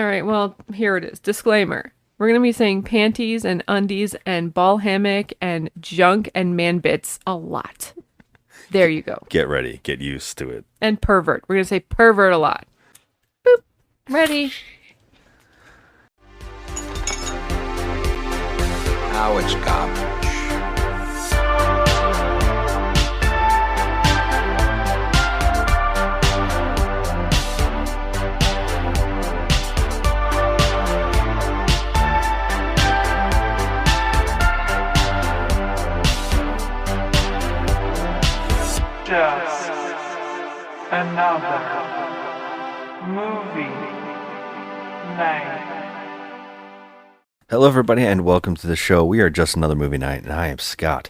All right, well, here it is. Disclaimer. We're going to be saying panties and undies and ball hammock and junk and man bits a lot. There you go. Get ready. Get used to it. And pervert. We're going to say pervert a lot. Boop. Ready. Now it's garbage. Just another movie night. Hello, everybody, and welcome to the show. We are Just Another Movie Night, and I am Scott.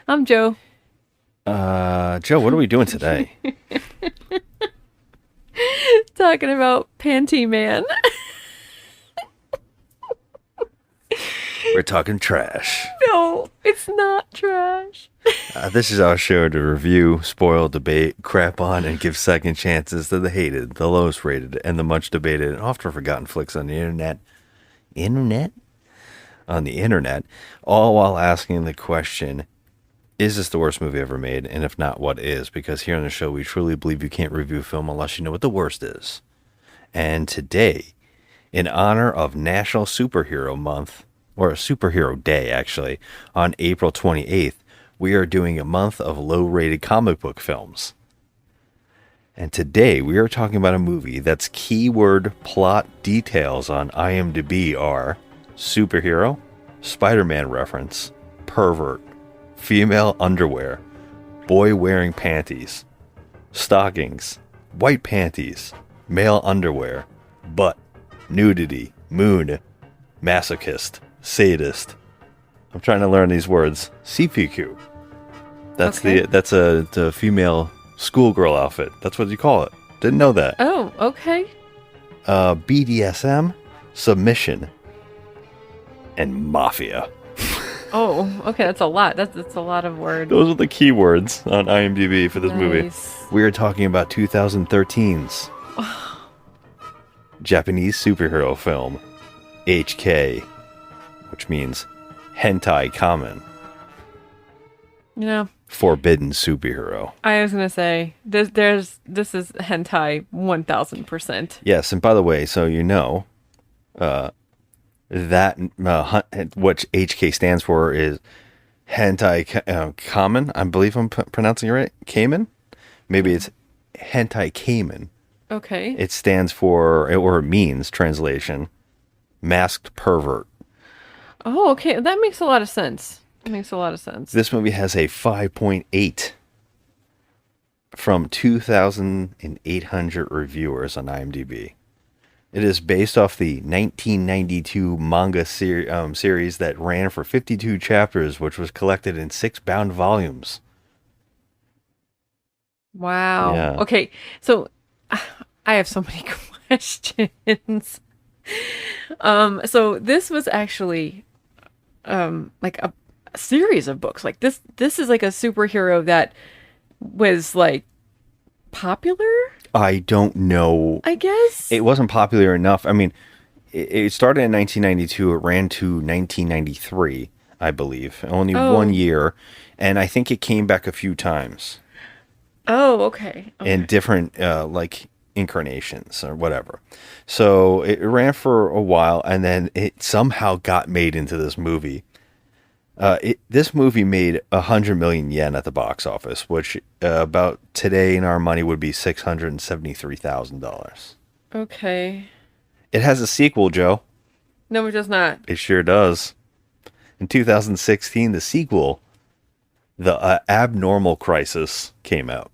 I'm Joe. Joe, what are we doing today? Talking about Panty Man. We're talking trash. No, it's not trash. This is our show to review, spoil, debate, crap on, and give second chances to the hated, the lowest rated, and the much debated and often forgotten flicks on the internet. On the internet, all while asking the question, is this the worst movie ever made? And if not, what is? Because here on the show, we truly believe you can't review a film unless you know what the worst is. And today, in honor of National Superhero Month, or Superhero Day, actually, on April 28th, we are doing a month of low-rated comic book films. And today, we are talking about a movie that's keyword plot details on IMDb are superhero, Spider-Man reference, pervert, female underwear, boy wearing panties, stockings, white panties, male underwear, butt, nudity, moon, masochist, sadist. I'm trying to learn these words. CPQ. That's Okay. the female schoolgirl outfit. That's what you call it. Didn't know that. Oh, okay. BDSM, submission, and mafia. Oh, okay. That's a lot. That's a lot of words. Those are the keywords on IMDb for this movie. Nice. We are talking about 2013's Japanese superhero film, HK, which means Hentai Kamen, You know, forbidden superhero. I was gonna say this is hentai 1000%. Yes, and by the way, so you know, that what HK stands for is Hentai Kamen. I believe I'm pronouncing it right. Kamen? Maybe it's Hentai Kamen. Okay. It stands for, or it means, translation, masked pervert. Oh, okay. That makes a lot of sense. It makes a lot of sense. This movie has a 5.8 from 2,800 reviewers on IMDb. It is based off the 1992 manga series that ran for 52 chapters, which was collected in 6 bound volumes. Wow. Yeah. Okay. So I have so many questions. So this was actually like a series of books. Like this is like a superhero that was like popular, I don't know. I guess. It wasn't popular enough. I mean, it started in 1992. It ran to 1993, I believe. Only Oh. 1 year. And I think it came back a few times Oh, okay. in different, like, incarnations or whatever. So it ran for a while, and then it somehow got made into this movie. This movie made 100 million yen at the box office, which about today in our money would be $673,000. Okay. It has a sequel, Joe. No, it does not. It sure does. In 2016, the sequel, The Abnormal Crisis, came out.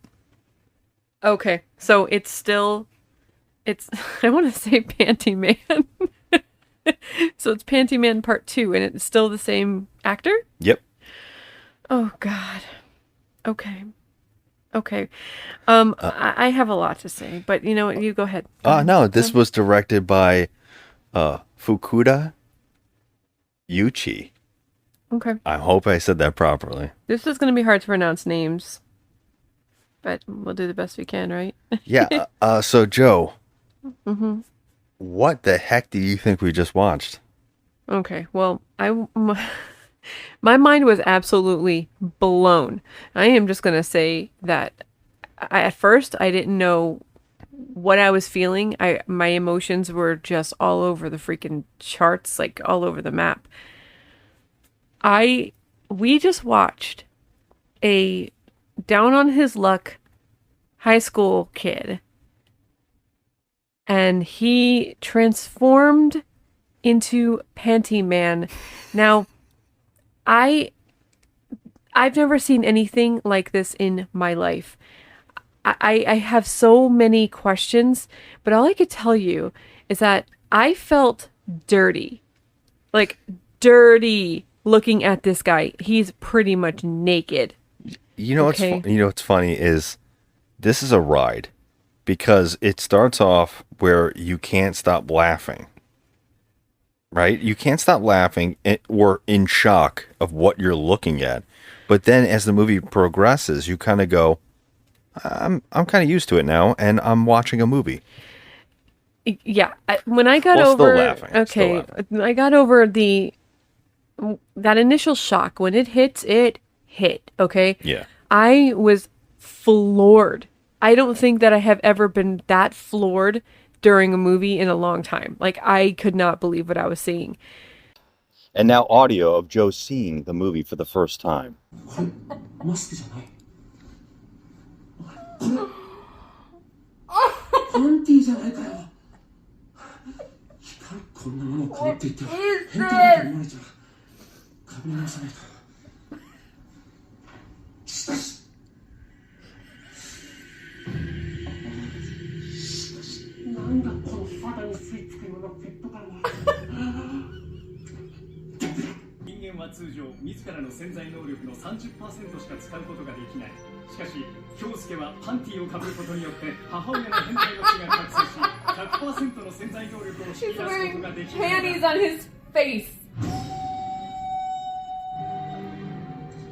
Okay. So it's I want to say Panty Man. So it's Panty Man Part 2, and it's still the same actor? Yep. Oh, God. Okay. Okay. I have a lot to say, but you know what? You go ahead. No, this was directed by Fukuda Yuchi. Okay. I hope I said that properly. This is going to be hard to pronounce names, but we'll do the best we can, right? Yeah. So Joe, What the heck do you think we just watched? Okay, well, my mind was absolutely blown. I am just gonna say that at first I didn't know what I was feeling. My emotions were just all over the freaking charts, like all over the map. I We just watched a down on his luck high school kid, and he transformed into Panty Man. Now, I I've never seen anything like this in my life. I have so many questions, but all I could tell you is that I felt dirty. Like dirty looking at this guy. He's pretty much naked. You know Okay. you know what's funny is this is a ride because it starts off where you can't stop laughing. Right? You can't stop laughing or in shock of what you're looking at. But then as the movie progresses, you kind of go, I'm kind of used to it now, and I'm watching a movie. Yeah, when I got Well, still over laughing, still okay, laughing. I got over the that initial shock when it hits, it hit, okay? Yeah. I was floored. I don't think that I have ever been that floored during a movie in a long time. Like I could not believe what I was seeing. And now audio of Joe seeing the movie for the first time. マスクじゃないパンティーじゃないかよ光こんなものを被っていて変態だと思われちゃうかぶり直さないとしかしなんだこの肌に吸い付くようなペット感は人間は通常自らの潜在能力の 30% しか使うことができない。しかし京介はパンティをかぶることによって母親の変態の血が覚醒し 100% の潜在能力を引き出すことができる。 on his face.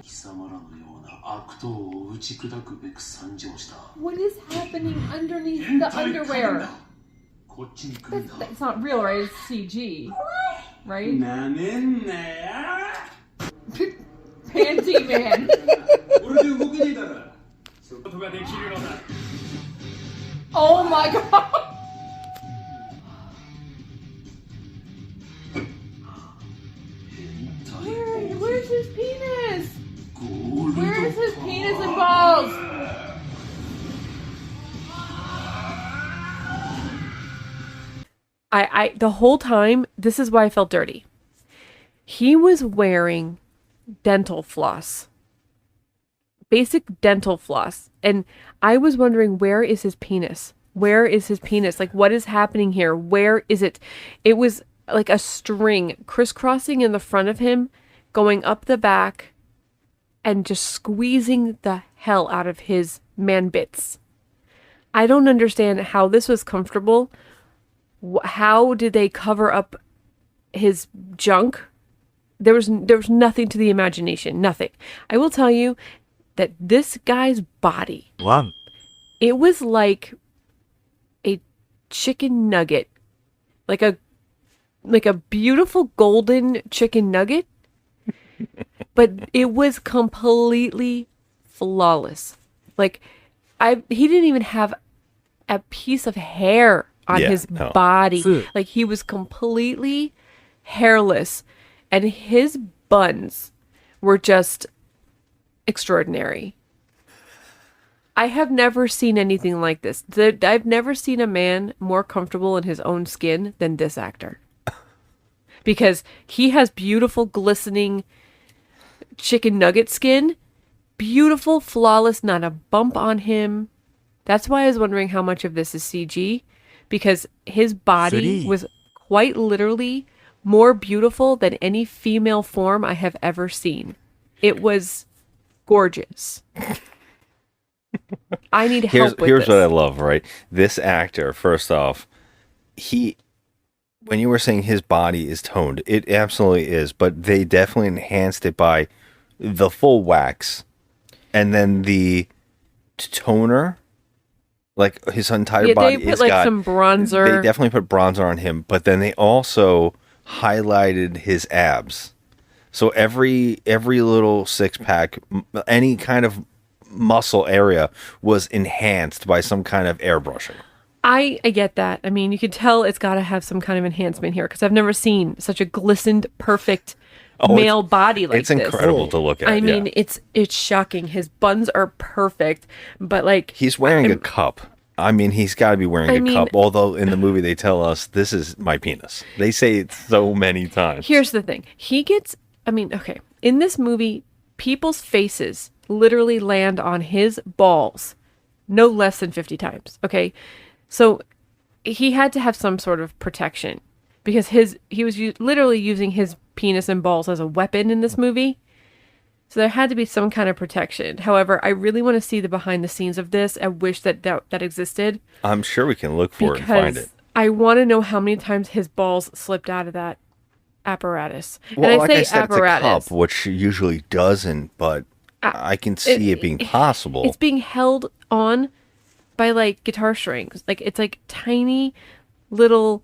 貴様らのような悪党を打ち砕くべく参上した What is happening underneath 変 the 態仮面 underwear? だこっちに来るんだ It's not real, right? It's CG, right? なめんなや Panty Man. 俺で動けねえだろことができるのだ。 Oh my god. Where's his penis? ゴールド Where's his penis and balls? The whole time, this is why I felt dirty. He was wearing dental floss. Basic dental floss. And I was wondering, where is his penis? Where is his penis? Like, what is happening here? Where is it? It was like a string crisscrossing in the front of him, going up the back, and just squeezing the hell out of his man bits. I don't understand how this was comfortable. How did they cover up his junk? There was nothing to the imagination. Nothing. I will tell you that this guy's body, it was like a chicken nugget, like a beautiful golden chicken nugget, but it was completely flawless. Like he didn't even have a piece of hair on his body. Like he was completely hairless, and his buns were just extraordinary. I have never seen anything like this. I've never seen a man more comfortable in his own skin than this actor. Because he has beautiful, glistening chicken nugget skin. Beautiful, flawless, not a bump on him. That's why I was wondering how much of this is CG. Because his body was quite literally more beautiful than any female form I have ever seen. It was gorgeous. I need help with Here's this. what I love, right? This actor, first off, when you were saying his body is toned, it absolutely is, but they definitely enhanced it by the full wax and then the toner Like his entire Yeah, body they put is like got. some They bronzer. definitely put bronzer on him, but then they also highlighted his abs. So every little six pack, any kind of muscle area was enhanced by some kind of airbrushing. I get that. I mean, you could tell it's got to have some kind of enhancement here because I've never seen such a glistened, perfect male body like It's this. incredible to look at. I mean, yeah. it's shocking. His buns are perfect, but like He's wearing a cup. I mean, he's got to be wearing I a mean- cup. Although in the movie they tell us this is my penis. They say it so many times. here's the thing. Okay, in this movie, people's faces literally land on his balls no less than 50 times. Okay. So he had to have some sort of protection because he was literally using his penis and balls as a weapon in this movie. So there had to be some kind of protection. However, I really want to see the behind the scenes of this. I wish that existed I'm sure we can look for it and find because it. I want to know how many times his balls slipped out of that apparatus. Well, and I like say I said, apparatus. it's a cup, which usually doesn't, but I can see it being possible. It's being held on by like guitar strings. Like it's like tiny little.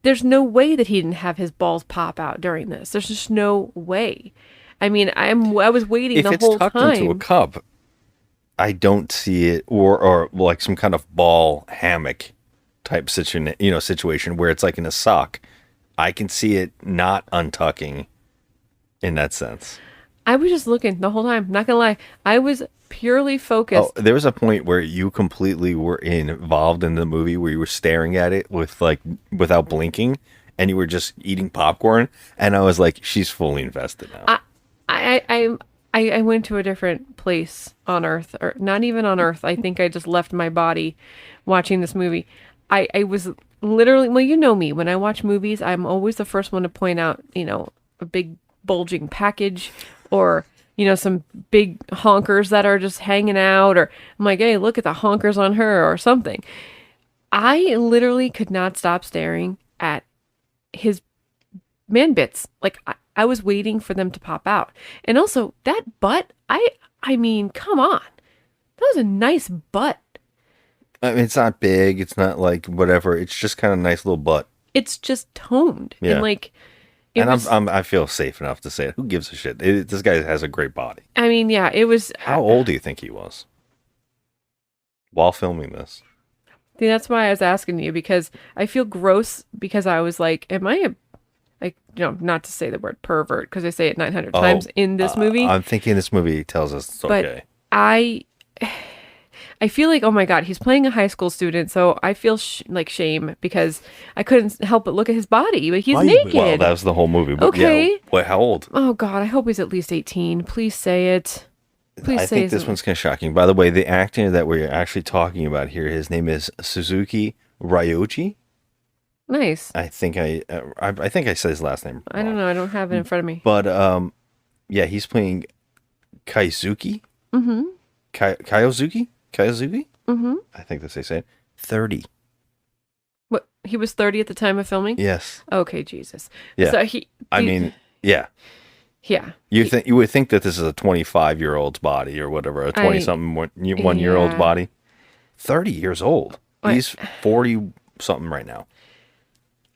There's no way that he didn't have his balls pop out during this. There's just no way. I mean, I was waiting If the it's whole tucked time. into a cup, I don't see it, or like some kind of ball hammock type situation where it's like in a sock. I can see it not untucking in that sense. I was just looking the whole time. Not gonna lie, I was purely focused. Oh, there was a point where you completely were involved in the movie where you were staring at it without blinking, and you were just eating popcorn, and I was like, she's fully invested now. I went to a different place on Earth, or not even on Earth. I think I just left my body watching this movie. I was literally, well, you know me. When I watch movies, I'm always the first one to point out, a big bulging package or, some big honkers that are just hanging out, or I'm like, hey, look at the honkers on her or something. I literally could not stop staring at his man bits. Like I was waiting for them to pop out. And also that butt, I mean, come on. That was a nice butt. I mean, it's not big. It's not like whatever. It's just kind of nice little butt. It's just toned. Yeah. And like, it And was, I feel safe enough to say it. Who gives a shit? This guy has a great body. I mean, yeah, it was. How old do you think he was while filming this? See, that's why I was asking you, because I feel gross because I was like, am I not to say the word pervert because I say it 900 times in this movie. I'm thinking this movie tells us it's But okay. I feel like, oh my God, he's playing a high school student, so I feel like shame because I couldn't help but look at his body, but he's naked. Well, that was the whole movie. But Okay. Yeah, what, how old? Oh God, I hope he's at least 18. Please say it. Please I say think this something. one's kind of shocking. By the way, the actor that we're actually talking about here, his name is Suzuki Ryoji. Nice. I think I said his last name. I don't know. I don't have it in front of me. But yeah, he's playing Kaizuki. Mm-hmm. Kyozuki. Mm-hmm. I think that's how they say it. 30. What? He was 30 at the time of filming? Yes. Okay, Jesus. Yeah. So I mean, yeah. yeah. You would think that this is a 25-year-old's body or whatever, a 20-something one-year-old's Yeah. body. 30 years old. What? He's 40-something right now.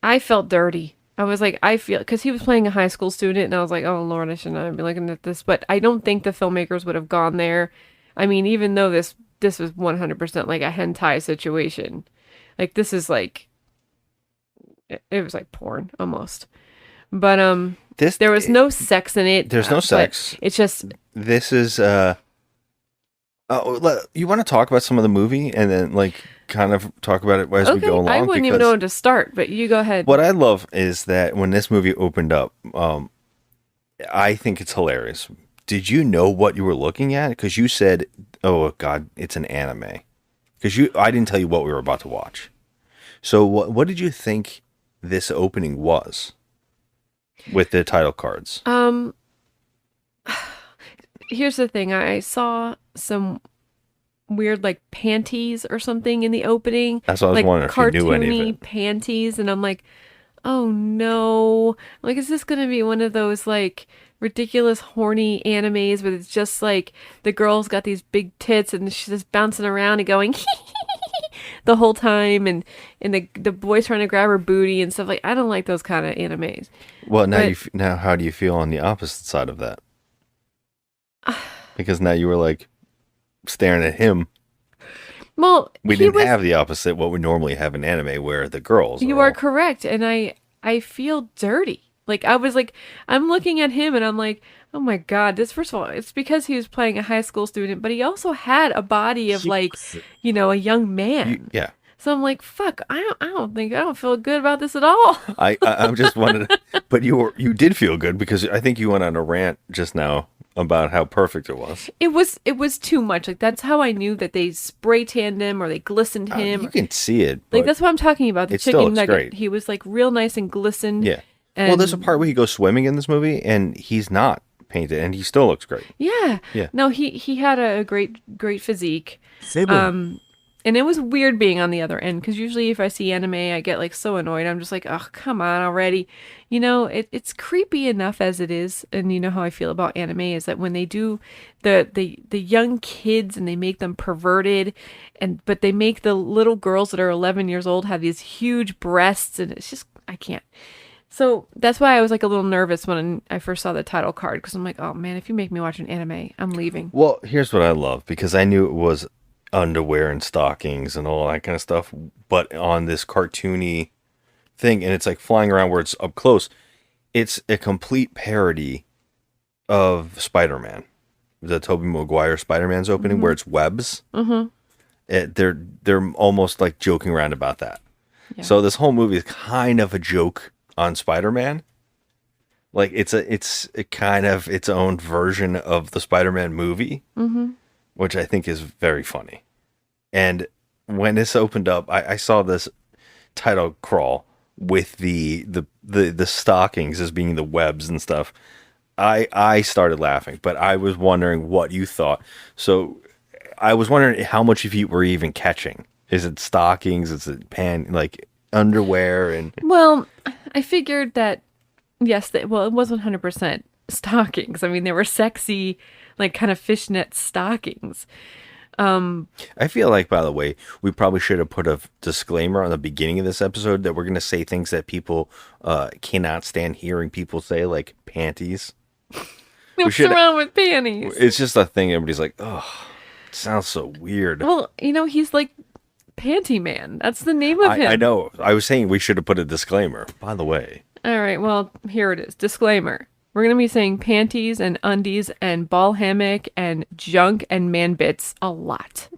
I felt dirty. I was like, because he was playing a high school student, and I was like, oh Lord, I should not be looking at this. But I don't think the filmmakers would have gone there. I mean, even though this was 100% like a hentai situation, like this is like, it was like porn almost. But there was no sex in it. There's no but sex. It's just This is you want to talk about some of the movie and then like kind of talk about it as we go along? I wouldn't even Because know when to start, but you go ahead. what I love is that when this movie opened up, I think it's hilarious. Did you know what you were looking at? Because you said, "Oh God, it's an anime." Because I didn't tell you what we were about to watch. So what did you think this opening was with the title cards? Here's the thing. I saw some weird like panties or something in the opening. That's what I was like wondering if you knew any of cartoony it. panties, and I'm like, oh no! Like, is this gonna be one of those like ridiculous horny animes where it's just like the girl's got these big tits and she's just bouncing around and going the whole time, and the boy's trying to grab her booty and stuff. Like, I don't like those kind of animes. Well, now But- now how do you feel on the opposite side of that? Because now you were like staring at him. Well, We he didn't was, have the opposite, what we normally have in anime, where the girls. You are are all- correct, and I feel dirty. Like, I was like, I'm looking at him and I'm like, oh my God, this, first of all, it's because he was playing a high school student, but he also had a body of like, a young man. Yeah. So I'm like, fuck, I don't feel good about this at all. I'm just wondering, but you did feel good because I think you went on a rant just now about how perfect it was. It was too much. Like, that's how I knew that they spray tanned him or they glistened him. You can see it. Like, but that's what I'm talking about. The it still chicken looks nugget. great. He was like real nice and glistened. Yeah. And, Well, there's a part where he goes swimming in this movie, and he's not painted, and he still looks great. Yeah. Yeah. No, he had a great physique. And it was weird being on the other end, because usually if I see anime, I get like so annoyed. I'm just like, oh, come on already. It's creepy enough as it is. And you know how I feel about anime is that when they do the young kids and they make them perverted, but they make the little girls that are 11 years old have these huge breasts, and it's just, I can't. So that's why I was like a little nervous when I first saw the title card, because I'm like, oh man, if you make me watch an anime, I'm leaving. Well, here's what I love, because I knew it was underwear and stockings and all that kind of stuff, but on this cartoony thing, and it's like flying around where it's up close. It's a complete parody of Spider-Man, the Tobey Maguire Spider-Man's opening, where it's webs. Mm-hmm. They're almost like joking around about that. Yeah. So this whole movie is kind of a joke on Spider-Man. Like it's a kind of its own version of the Spider-Man movie, which I think is very funny. And when this opened up, I saw this title crawl with the stockings as being the webs and stuff. I started laughing, but I was wondering what you thought. So I was wondering how much of you were even catching. Is it stockings? Is it like underwear? And Well, I figured that, yes, it was 100% stockings. I mean, they were sexy, like kind of fishnet stockings. I feel like, by the way, we probably should have put a disclaimer on the beginning of this episode that we're going to say things that people cannot stand hearing people say, like panties. What's should- wrong with panties? It's just a thing. Everybody's like, oh, it sounds so weird. Well, he's like Panty Man. That's the name of him. I know. I was saying we should have put a disclaimer, by the way. All right, well, here it is. Disclaimer. We're going to be saying panties and undies and ball hammock and junk and man bits a lot.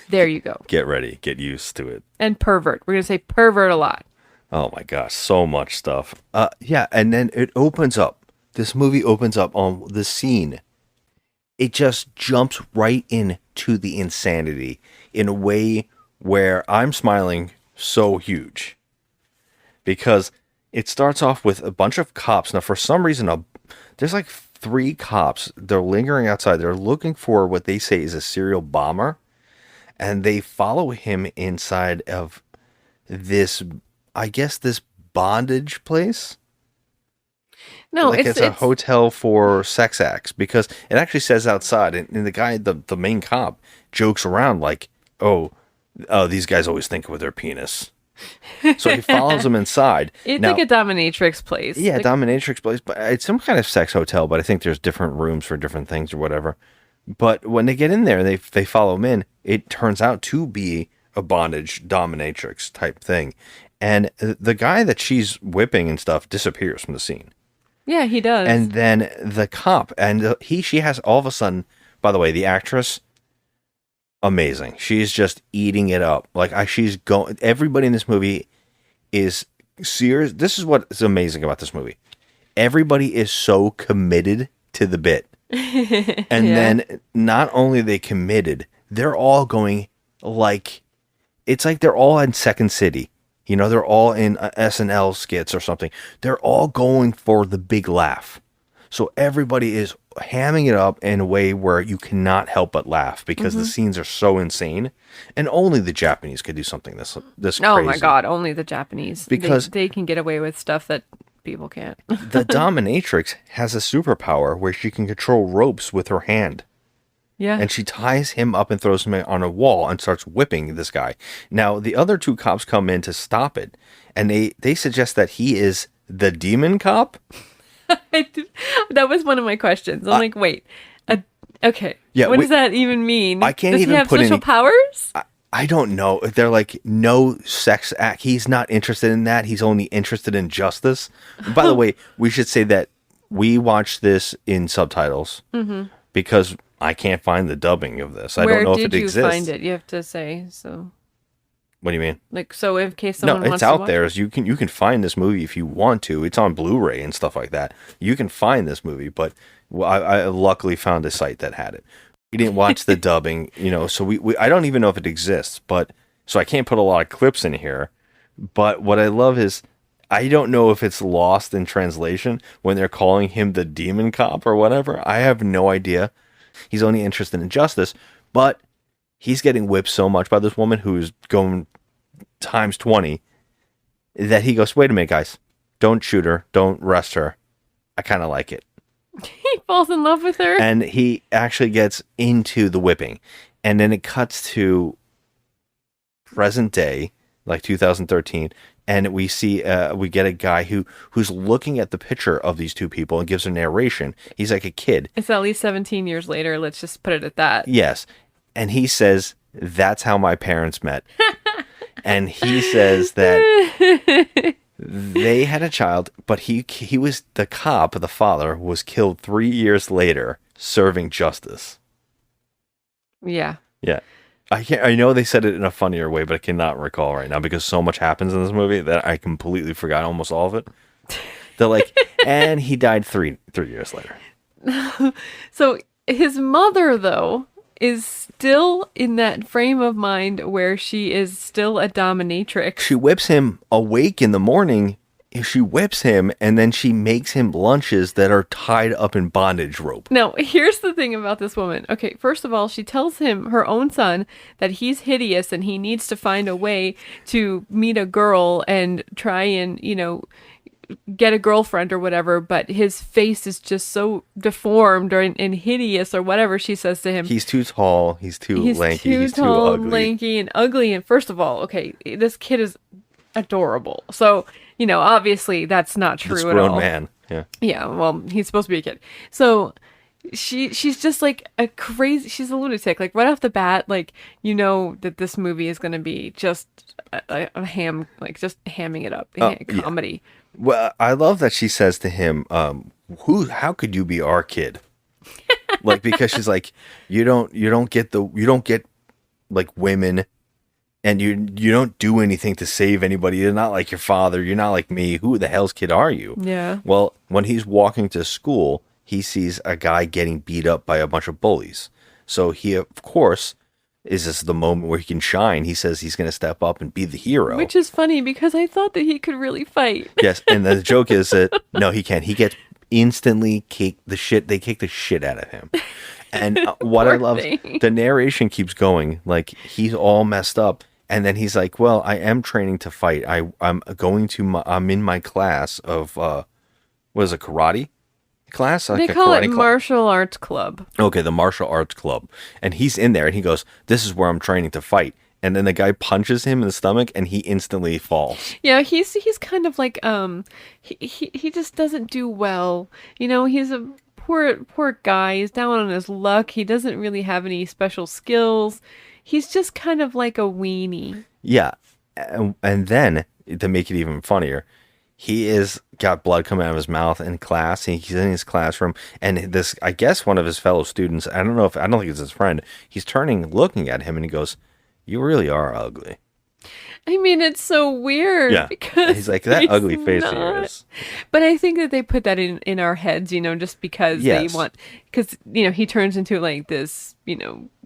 There you go. Get ready. Get used to it. And pervert. We're going to say pervert a lot. Oh my gosh, so much stuff. Yeah, and then it opens up. This movie opens up on the scene. It just jumps right into the insanity in a way where I'm smiling so huge. Because it starts off with a bunch of cops. Now, for some reason, there's like 3 cops. They're lingering outside. They're looking for what they say is a serial bomber. And they follow him inside of this, I guess, this bondage place. No, Like it's a hotel for sex acts, because it actually says outside, and the guy, the main cop, jokes around like, oh, these guys always think with their penis. So he follows them inside. It's Now, like a dominatrix place. yeah, Like, dominatrix place, but it's some kind of sex hotel. But I think there's different rooms for different things or whatever. But when they get in there and they follow him in, it turns out to be a bondage dominatrix type thing, and the guy that she's whipping and stuff disappears from the scene. yeah, he does. And then the cop, and she has all of a sudden, by the way, the actress, amazing. She's just eating it up. Like she's going. Everybody in this movie is serious. This is what is amazing about this movie. Everybody is so committed to the bit, and then not only are they committed, they're all going like it's like they're all in Second City. You know, they're all in SNL skits or something. They're all going for the big laugh. So everybody is hamming it up in a way where you cannot help but laugh because the scenes are so insane. And only the Japanese could do something this crazy. oh my God, only the Japanese. Because- they can get away with stuff that people can't. The dominatrix has a superpower where she can control ropes with her hand. Yeah. And she ties him up and throws him on a wall and starts whipping this guy. Now, the other two cops come in to stop it, and they suggest that he is the demon cop. That was one of my questions. I'm like, wait, okay. Yeah, what does that even mean? I can't Does even he have put special any- powers? I don't know. They're like, no sex act. He's not interested in that. He's only interested in justice. By the way, we should say that we watched this in subtitles because I can't find the dubbing of this. I don't know if it exists. Where did you find it? You have to say so. What do you mean? Like, so in case someone No, wants it's to out watch there. it. You can find this movie if you want to. It's on Blu-ray and stuff like that. You can find this movie, but I luckily found a site that had it. We didn't watch the dubbing, so we I don't even know if it exists, but so I can't put a lot of clips in here. But what I love is I don't know if it's lost in translation when they're calling him the demon cop or whatever. I have no idea. He's only interested in justice, but he's getting whipped so much by this woman who's going times 20 that he goes, wait a minute, guys, don't shoot her. Don't arrest her. I kind of like it. He falls in love with her. And he actually gets into the whipping. And then it cuts to present day, like 2013. And we see, we get a guy who's looking at the picture of these two people and gives a narration. He's like a kid. It's at least 17 years later. Let's just put it at that. Yes. And he says, that's how my parents met. And he says that they had a child, but he was the cop, the father, was killed 3 years later serving justice. Yeah. Yeah. I know they said it in a funnier way, but I cannot recall right now because so much happens in this movie that I completely forgot almost all of it. They're like, and he died 3 years later. So his mother, though, is still in that frame of mind where she is still a dominatrix. She whips him awake in the morning. She whips him, and then she makes him lunches that are tied up in bondage rope. Now, here's the thing about this woman. Okay, first of all, she tells him, her own son, that he's hideous and he needs to find a way to meet a girl and try and, get a girlfriend or whatever, but his face is just so deformed and hideous or whatever she says to him. He's too tall. He's too lanky. He's too tall, ugly. lanky, and ugly. And first of all, okay, this kid is adorable. So, obviously that's not true This at grown all. man. Yeah. Yeah, well, he's supposed to be a kid. So she's just like she's a lunatic. Like right off the bat, like that this movie is going to be just a ham, like just hamming it up, comedy. Yeah. Well, I love that she says to him, how could you be our kid? Like, because she's like, you don't get like women, and you don't do anything to save anybody. You're not like your father. You're not like me. Who the hell's kid are you? Yeah. Well, when he's walking to school, he sees a guy getting beat up by a bunch of bullies. So he, of course, is this the moment where he can shine? He says he's going to step up and be the hero. Which is funny because I thought that he could really fight. Yes, and the joke is that no, he can't. He gets instantly kicked the shit. They kick the shit out of him. And what I love, the narration keeps going. Like he's all messed up, and then he's like, "Well, I am training to fight. I'm in my class of what is it, karate class? They call it martial arts club. Okay, the martial arts club. And he's in there and he goes, this is where I'm training to fight. And then the guy punches him in the stomach and he instantly falls. Yeah, he's kind of like he just doesn't do well. He's a poor guy. He's down on his luck. He doesn't really have any special skills. He's just kind of like a weenie. Yeah. And then to make it even funnier, he is got blood coming out of his mouth in class. And he's in his classroom, and this, I guess, one of his fellow students. I don't think it's his friend. He's looking at him, and he goes, "You really are ugly." I mean, it's so weird. Yeah, because and he's like, that ugly face of not. yours. But I think that they put that in our heads, just because they want, because he turns into like this,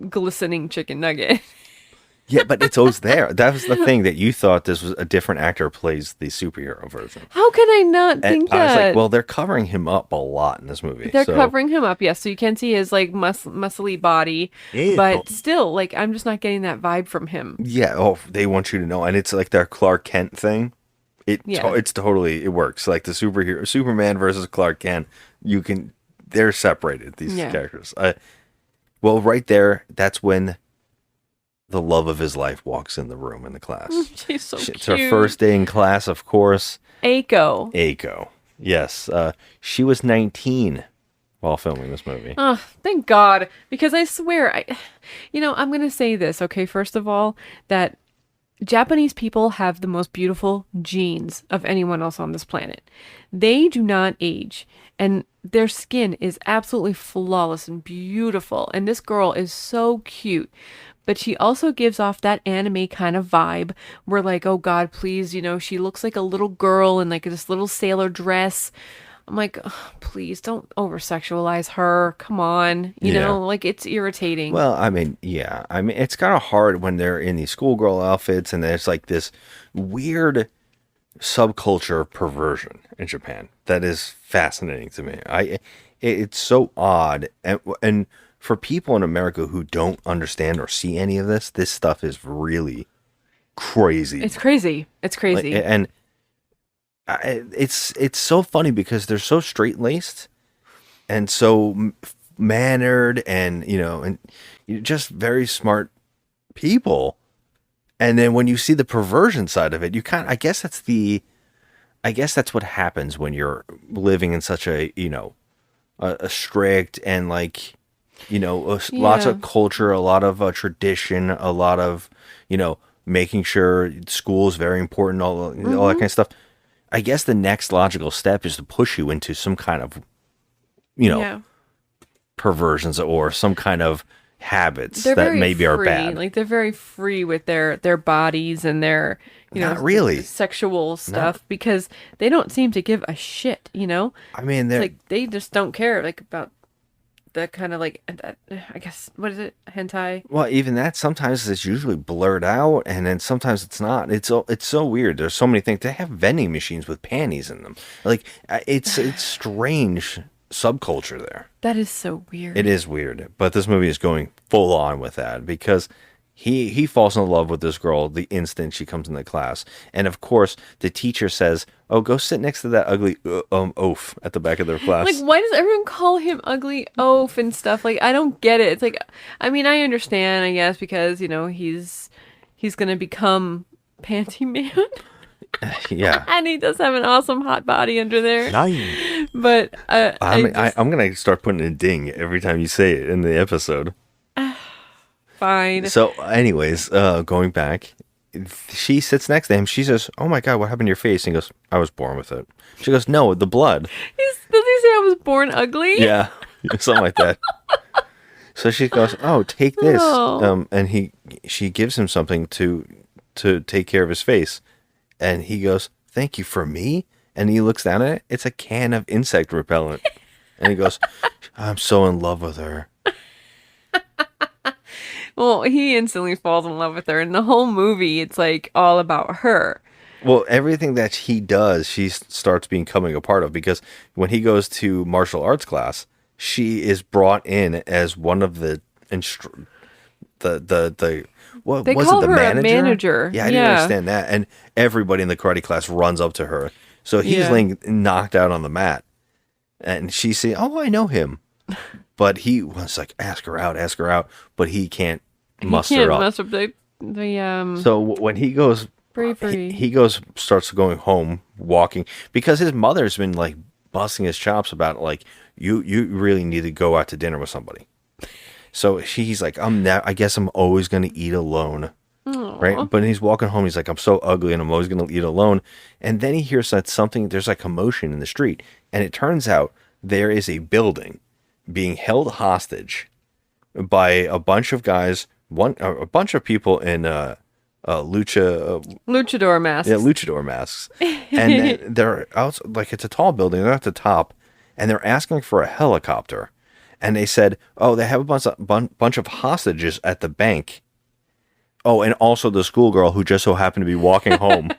glistening chicken nugget. Yeah, but it's always there. That was the thing, that you thought this was a different actor plays the superhero version. How could I not think that? I was like, well, they're covering him up a lot in this movie. They're covering him up, yes. So you can see his like muscly body, but still, like, I'm just not getting that vibe from him. Yeah. Oh, they want you to know, and it's like their Clark Kent thing. It's totally, it works. Like the Superman versus Clark Kent. They're separated, these characters. Well, right there, that's when the love of his life walks in the room in the class. She's so cute. It's her first day in class, of course. Aiko. Yes. She was 19 while filming this movie. Oh, thank God. Because I swear, I'm going to say this, okay? First of all, that Japanese people have the most beautiful genes of anyone else on this planet. They do not age, and their skin is absolutely flawless and beautiful. And this girl is so cute. But she also gives off that anime kind of vibe where like, oh God, please, she looks like a little girl in like this little sailor dress. I'm like, oh, please don't over-sexualize her. Come on. You know, like it's irritating. Well, I mean, yeah. I mean, it's kind of hard when they're in these schoolgirl outfits and there's like this weird subculture perversion in Japan that is fascinating to me. It's so odd. And for people in America who don't understand or see any of this, this stuff is really crazy. It's crazy. It's crazy. And it's so funny because they're so straight-laced and so mannered and, and just very smart people. And then when you see the perversion side of it, I guess that's what happens when you're living in such a strict and like, lots of culture, a lot of tradition, a lot of, making sure school is very important, all that kind of stuff. I guess the next logical step is to push you into some kind of, perversions or some kind of habits that maybe are bad. Like they're very free with their bodies and their, Not really sexual stuff because they don't seem to give a shit, I mean, it's like they just don't care like about that kind of like, I guess, what is it? Hentai? Well, even that, sometimes it's usually blurred out and then sometimes it's not. It's so weird. There's so many things. They have vending machines with panties in them. Like, it's strange subculture there. That is so weird. It is weird. But this movie is going full on with that because he falls in love with this girl the instant she comes into class. And of course, the teacher says, oh, go sit next to that ugly oaf at the back of their class. Like, why does everyone call him ugly oaf and stuff? Like, I don't get it. It's like, I mean, I understand, I guess, because, he's going to become Panty Man. Yeah. And he does have an awesome hot body under there. But I'm going to start putting a ding every time you say it in the episode. Fine. So anyways, going back, she sits next to him. She says, oh my God, what happened to your face? And he goes, I was born with it. She goes, no, the blood. Does he say I was born ugly? Yeah, something like that. So she goes, oh, take this. Oh. And she gives him something to take care of his face. And he goes, thank you for me. And he looks down at it. It's a can of insect repellent. And he goes, I'm so in love with her. Well, he instantly falls in love with her. And the whole movie, it's like all about her. Well, everything that he does, she starts becoming a part of. Because when he goes to martial arts class, she is brought in as one of the what They was call it, the her manager? a manager. Yeah, I didn't understand that. And everybody in the karate class runs up to her. So he's laying knocked out on the mat. And she says, oh, I know him. But he was like, ask her out. But he can't muster up. The So when he goes, bravery. he goes, starts going home, walking. Because his mother's been like busting his chops about like, you really need to go out to dinner with somebody. So he's like, I guess I'm always going to eat alone. Aww. Right. But he's walking home. He's like, I'm so ugly and I'm always going to eat alone. And then he hears that there's like commotion in the street. And it turns out there is a building being held hostage by a bunch of guys, a bunch of people in luchador masks. Yeah, luchador masks. And they're out, like it's a tall building. They're at the top and they're asking for a helicopter. And they said, oh, they have a bunch of hostages at the bank. Oh, and also the schoolgirl who just so happened to be walking home.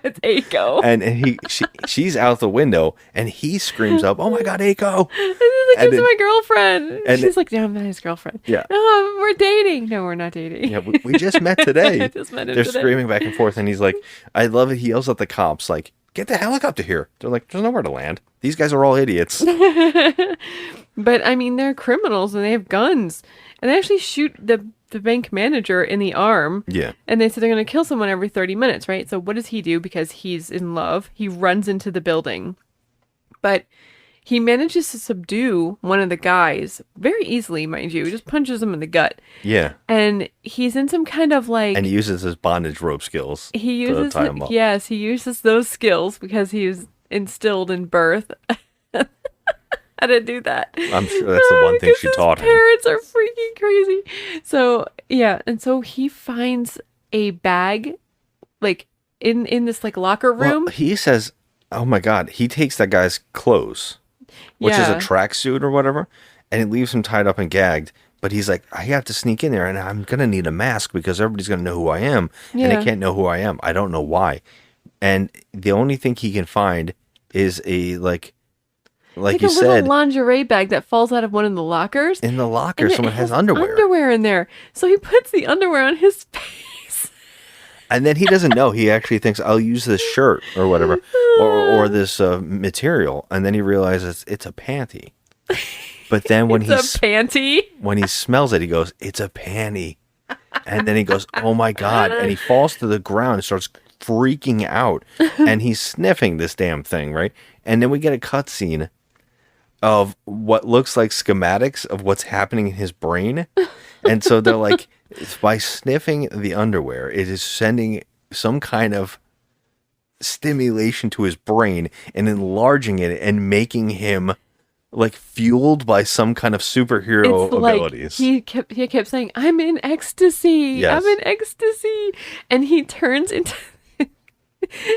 It's Aiko. And she's out the window, and he screams up, "Oh my God, Aiko!" And he's like, "This is my girlfriend." And she's like, "No, I'm not his girlfriend." Yeah. "No, we're dating." "No, we're not dating." Yeah, we just met today. I just met him They're today. screaming back and forth, and he's like, I love it. He yells at the cops, like, get the helicopter here. They're like, there's nowhere to land. These guys are all idiots. But I mean, they're criminals and they have guns, and they actually shoot the bank manager in the arm. Yeah. And they said they're going to kill someone every 30 minutes, right? So what does he do? Because he's in love, he runs into the building, but he manages to subdue one of the guys very easily, mind you. He just punches him in the gut. Yeah. And he's in some kind of like... And he uses his bondage rope skills to tie him up. Yes, he uses those skills because he was instilled in birth. How to do that. I'm sure that's the one thing she taught him. Parents are freaking crazy. So, yeah. And so he finds a bag like in this like locker room. Well, he says, oh my God, he takes that guy's clothes, which is a Yeah. tracksuit or whatever, and he leaves him tied up and gagged. But he's like, I have to sneak in there and I'm going to need a mask because everybody's going to know who I am. And Yeah. they can't know who I am. I don't know why. And the only thing he can find is a, like Like you a little said, lingerie bag that falls out of one of the lockers. in the locker, And it someone has has underwear. Underwear in there. So he puts the underwear on his face. And then he doesn't know. He actually thinks, I'll use this shirt or whatever, or this material. And then he realizes it's a panty. But then when It's a panty. when he smells it, he goes, it's a panty. And then he goes, oh my God. And he falls to the ground and starts freaking out. And he's sniffing this damn thing, right? And then we get a cutscene of what looks like schematics of what's happening in his brain. And so they're like, by sniffing the underwear, it is sending some kind of stimulation to his brain and enlarging it and making him like fueled by some kind of superhero It's like abilities. he kept saying, "I'm in ecstasy. Yes. I'm in ecstasy," and he turns into.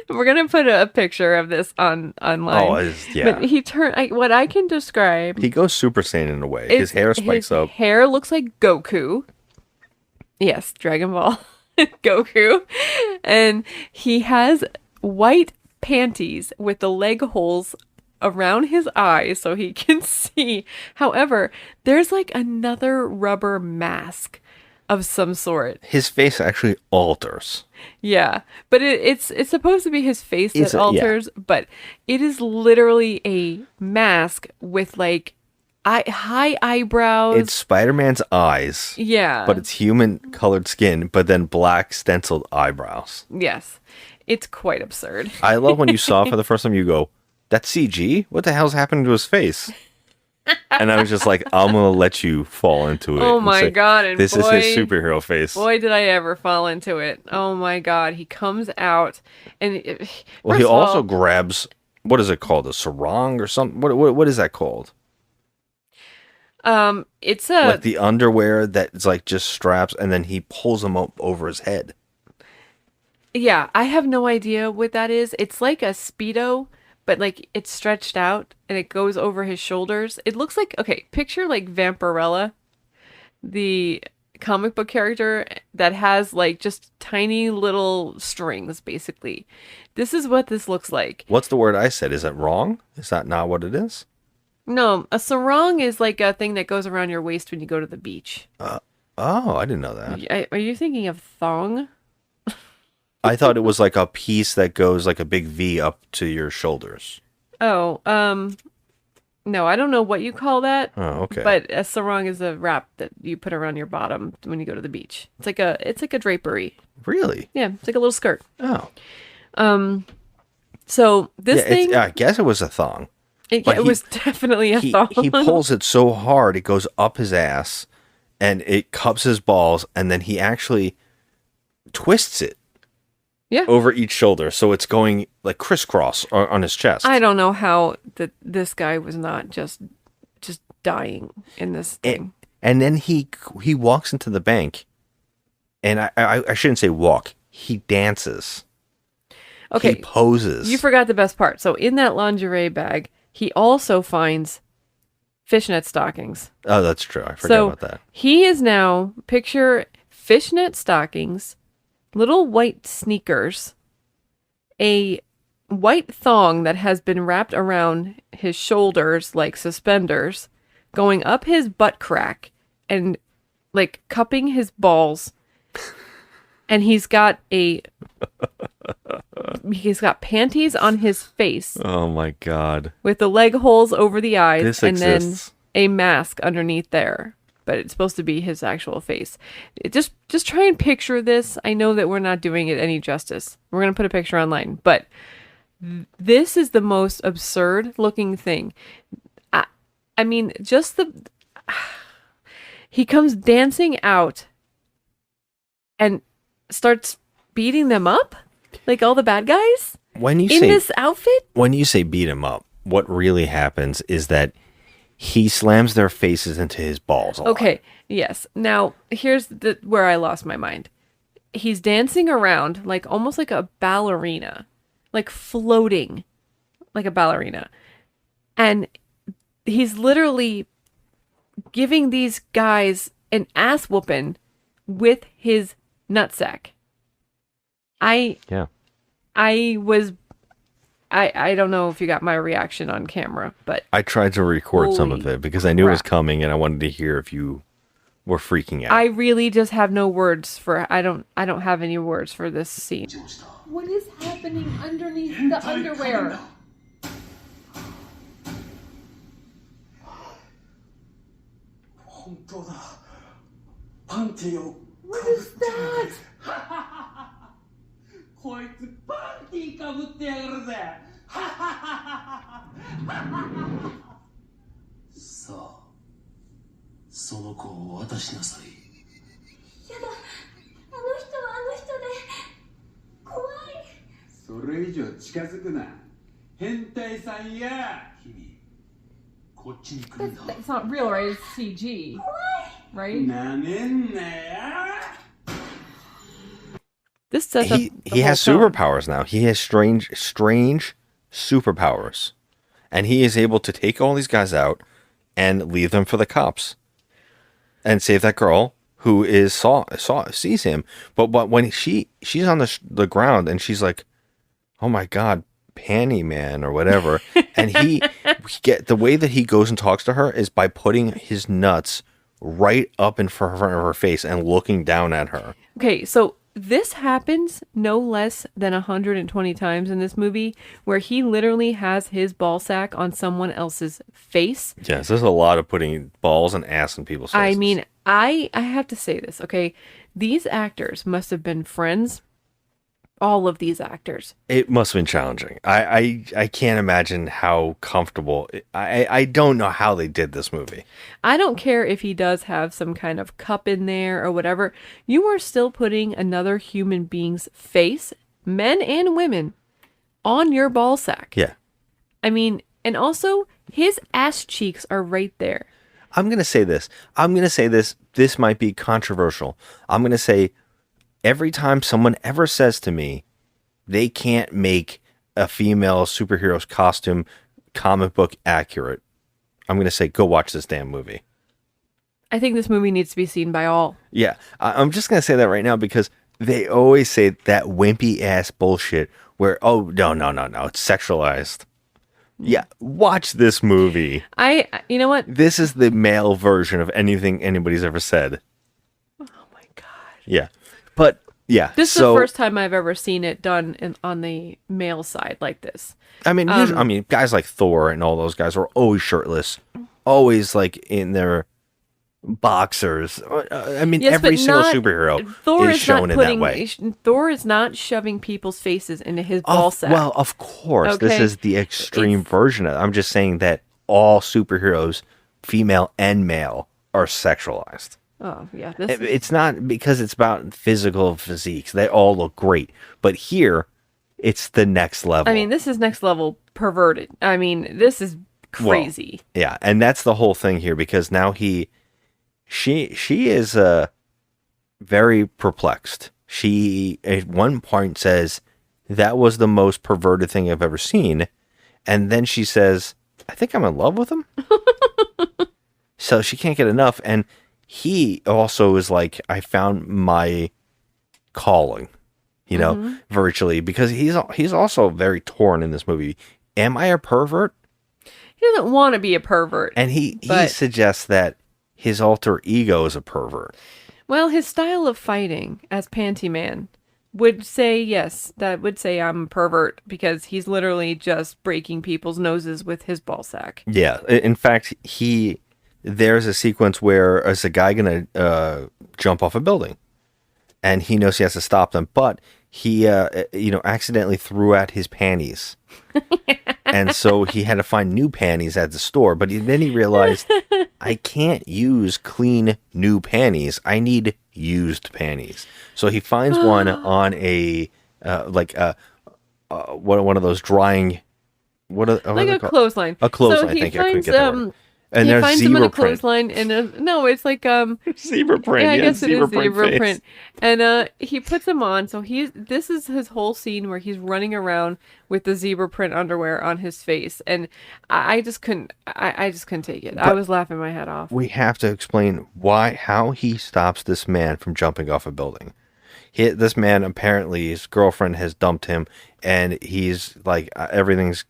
We're gonna put a picture of this online. Oh, yeah. But he turned. What I can describe. He goes Super Saiyan in a way. His hair spikes up. Hair looks like Goku. Yes, Dragon Ball Goku, and he has white panties with the leg holes around his eyes so he can see. However, there's like another rubber mask of some sort. His face actually alters. Yeah, but it's supposed to be his face It's that alters, but it is literally a mask with like high eyebrows. It's Spider-Man's eyes, yeah, but it's human colored skin, but then black stenciled eyebrows. yes, it's quite absurd. I love when you saw it for the first time, you go, that's CG? What the hell's happening to his face? And I was just like, I'm going to let you fall into it. Oh and my say, God, and this boy, is his superhero face. Boy, did I ever fall into it. Oh my God, he comes out and Well, he also grabs, what is it called? A sarong or something? What is that called? it's a Like the underwear that's like just straps, and then he pulls them up over his head. yeah. I have no idea what that is. It's like a Speedo, but like it's stretched out and it goes over his shoulders. It looks like, okay, picture like Vampirella, the comic book character that has like just tiny little strings, basically. This is what this looks like. What's the word I said? Is that wrong? Is that not what it is? No, a sarong is like a thing that goes around your waist when you go to the beach. Oh, I didn't know that. Are you thinking of thong? I thought it was like a piece that goes like a big V up to your shoulders. Oh, no, I don't know what you call that. Oh, okay. But a sarong is a wrap that you put around your bottom when you go to the beach. It's like a drapery. Really? Yeah, it's like a little skirt. Oh. So this thing, I guess it was a thong. it but was definitely a thong. He pulls it so hard it goes up his ass, and it cups his balls, and then he actually twists it. Yeah. Over each shoulder, so it's going like crisscross on his chest. I don't know how this guy was not just dying in this thing. And then he walks into the bank, and I shouldn't say walk. He dances. Okay, He poses. you forgot the best part. So in that lingerie bag, he also finds fishnet stockings. Oh, that's true. I forgot So about that. he is now, picture fishnet stockings, little white sneakers, a white thong that has been wrapped around his shoulders like suspenders, going up his butt crack and like cupping his balls. and he's got panties on his face Oh my god. with the leg holes over the eyes This and exists. then a mask underneath there. But it's supposed to be his actual face. Just try and picture this. I know that we're not doing it any justice. We're going to put a picture online, but this is the most absurd looking thing. I mean, he comes dancing out and starts beating them up, like all the bad guys When you in this outfit. when you say beat him up, what really happens is that he slams their faces into his balls a lot. Okay, yes. Now, here's where I lost my mind. He's dancing around like almost like a ballerina, like floating like a ballerina. And he's literally giving these guys an ass whooping with his nutsack. Yeah. I don't know if you got my reaction on camera, but I tried to record some of Holy it because I knew it was crap. coming and I wanted to hear if you were freaking out. I really just have no words for I don't have any words for this scene. をした What is happening underneath the underwear? 本当だパンティを What is that? こいつパンティかぶってやがるぜさあその子を渡しなさいやだあの人はあの人で怖いそれ以上近づくな変態さんや君こっちに来るんだ It's not real, right? It's CG. Right? なめんなや This sets up he the he whole has film. superpowers now. He has strange superpowers. And he is able to take all these guys out and leave them for the cops. And save that girl who sees him. But when she's on the ground and she's like, "Oh my god, panty man," or whatever. And the way that he goes and talks to her is by putting his nuts right up in front of her face and looking down at her. Okay, so this happens no less than 120 times in this movie, where he literally has his ball sack on someone else's face. Yes, there's a lot of putting balls and ass in people's faces. I mean, I have to say this, okay? These actors must have been friends. All of these actors. It must have been challenging. I can't imagine how comfortable. I don't know how they did this movie. I don't care if he does have some kind of cup in there or whatever. You are still putting another human being's face, men and women, on your ball sack. Yeah. I mean, and also his ass cheeks are right there. I'm going to say this. This might be controversial. I'm going to say every time someone ever says to me they can't make a female superhero's costume comic book accurate, I'm going to say, go watch this damn movie. I think this movie needs to be seen by all. Yeah, I'm just going to say that right now because they always say that wimpy ass bullshit where, oh, no, it's sexualized. Yeah, watch this movie. You know what? This is the male version of anything anybody's ever said. Oh my God. Yeah. But, yeah. This is the first time I've ever seen it done on the male side like this. I mean, guys like Thor and all those guys were always shirtless. Always, like, in their boxers. I mean, Yes, every but single not- superhero Thor is shown in that way. Thor is not shoving people's faces into his ball sack. Well, of course. This Okay. is the extreme version of it. I'm just saying that all superheroes, female and male, are sexualized. Oh, yeah. It's not because it's about physical physiques. They all look great. But here, it's the next level. I mean, this is next level perverted. I mean, this is crazy. Well, yeah, and that's the whole thing here because now she is very perplexed. She at one point says that was the most perverted thing I've ever seen, and then she says, "I think I'm in love with him." So she can't get enough, and he also is like, "I found my calling," virtually, because he's also very torn in this movie. Am I a pervert? He doesn't want to be a pervert. And he but- suggests that his alter ego is a pervert. Well, his style of fighting as Panty Man would say yes. That would say I'm a pervert because he's literally just breaking people's noses with his ball sack. Yeah. In fact, there's a sequence where is a guy gonna jump off a building, and he knows he has to stop them, but he accidentally threw out his panties. And so he had to find new panties at the store, but then he realized I can't use clean new panties. I need used panties. So he finds one on a one of those drying what are Like they a called? clothesline. A clothesline. So I he think I couldn't finds get that word. And he there's finds him in a zebra print. clothesline no, it's like Zebra print. yeah, I guess it is zebra zebra face. print. And he puts them on. So this is his whole scene where he's running around with the zebra print underwear on his face, and I just couldn't. I just couldn't take it. I was laughing my head off. We have to explain how he stops this man from jumping off a building. This man, apparently his girlfriend has dumped him, and he's like, everything's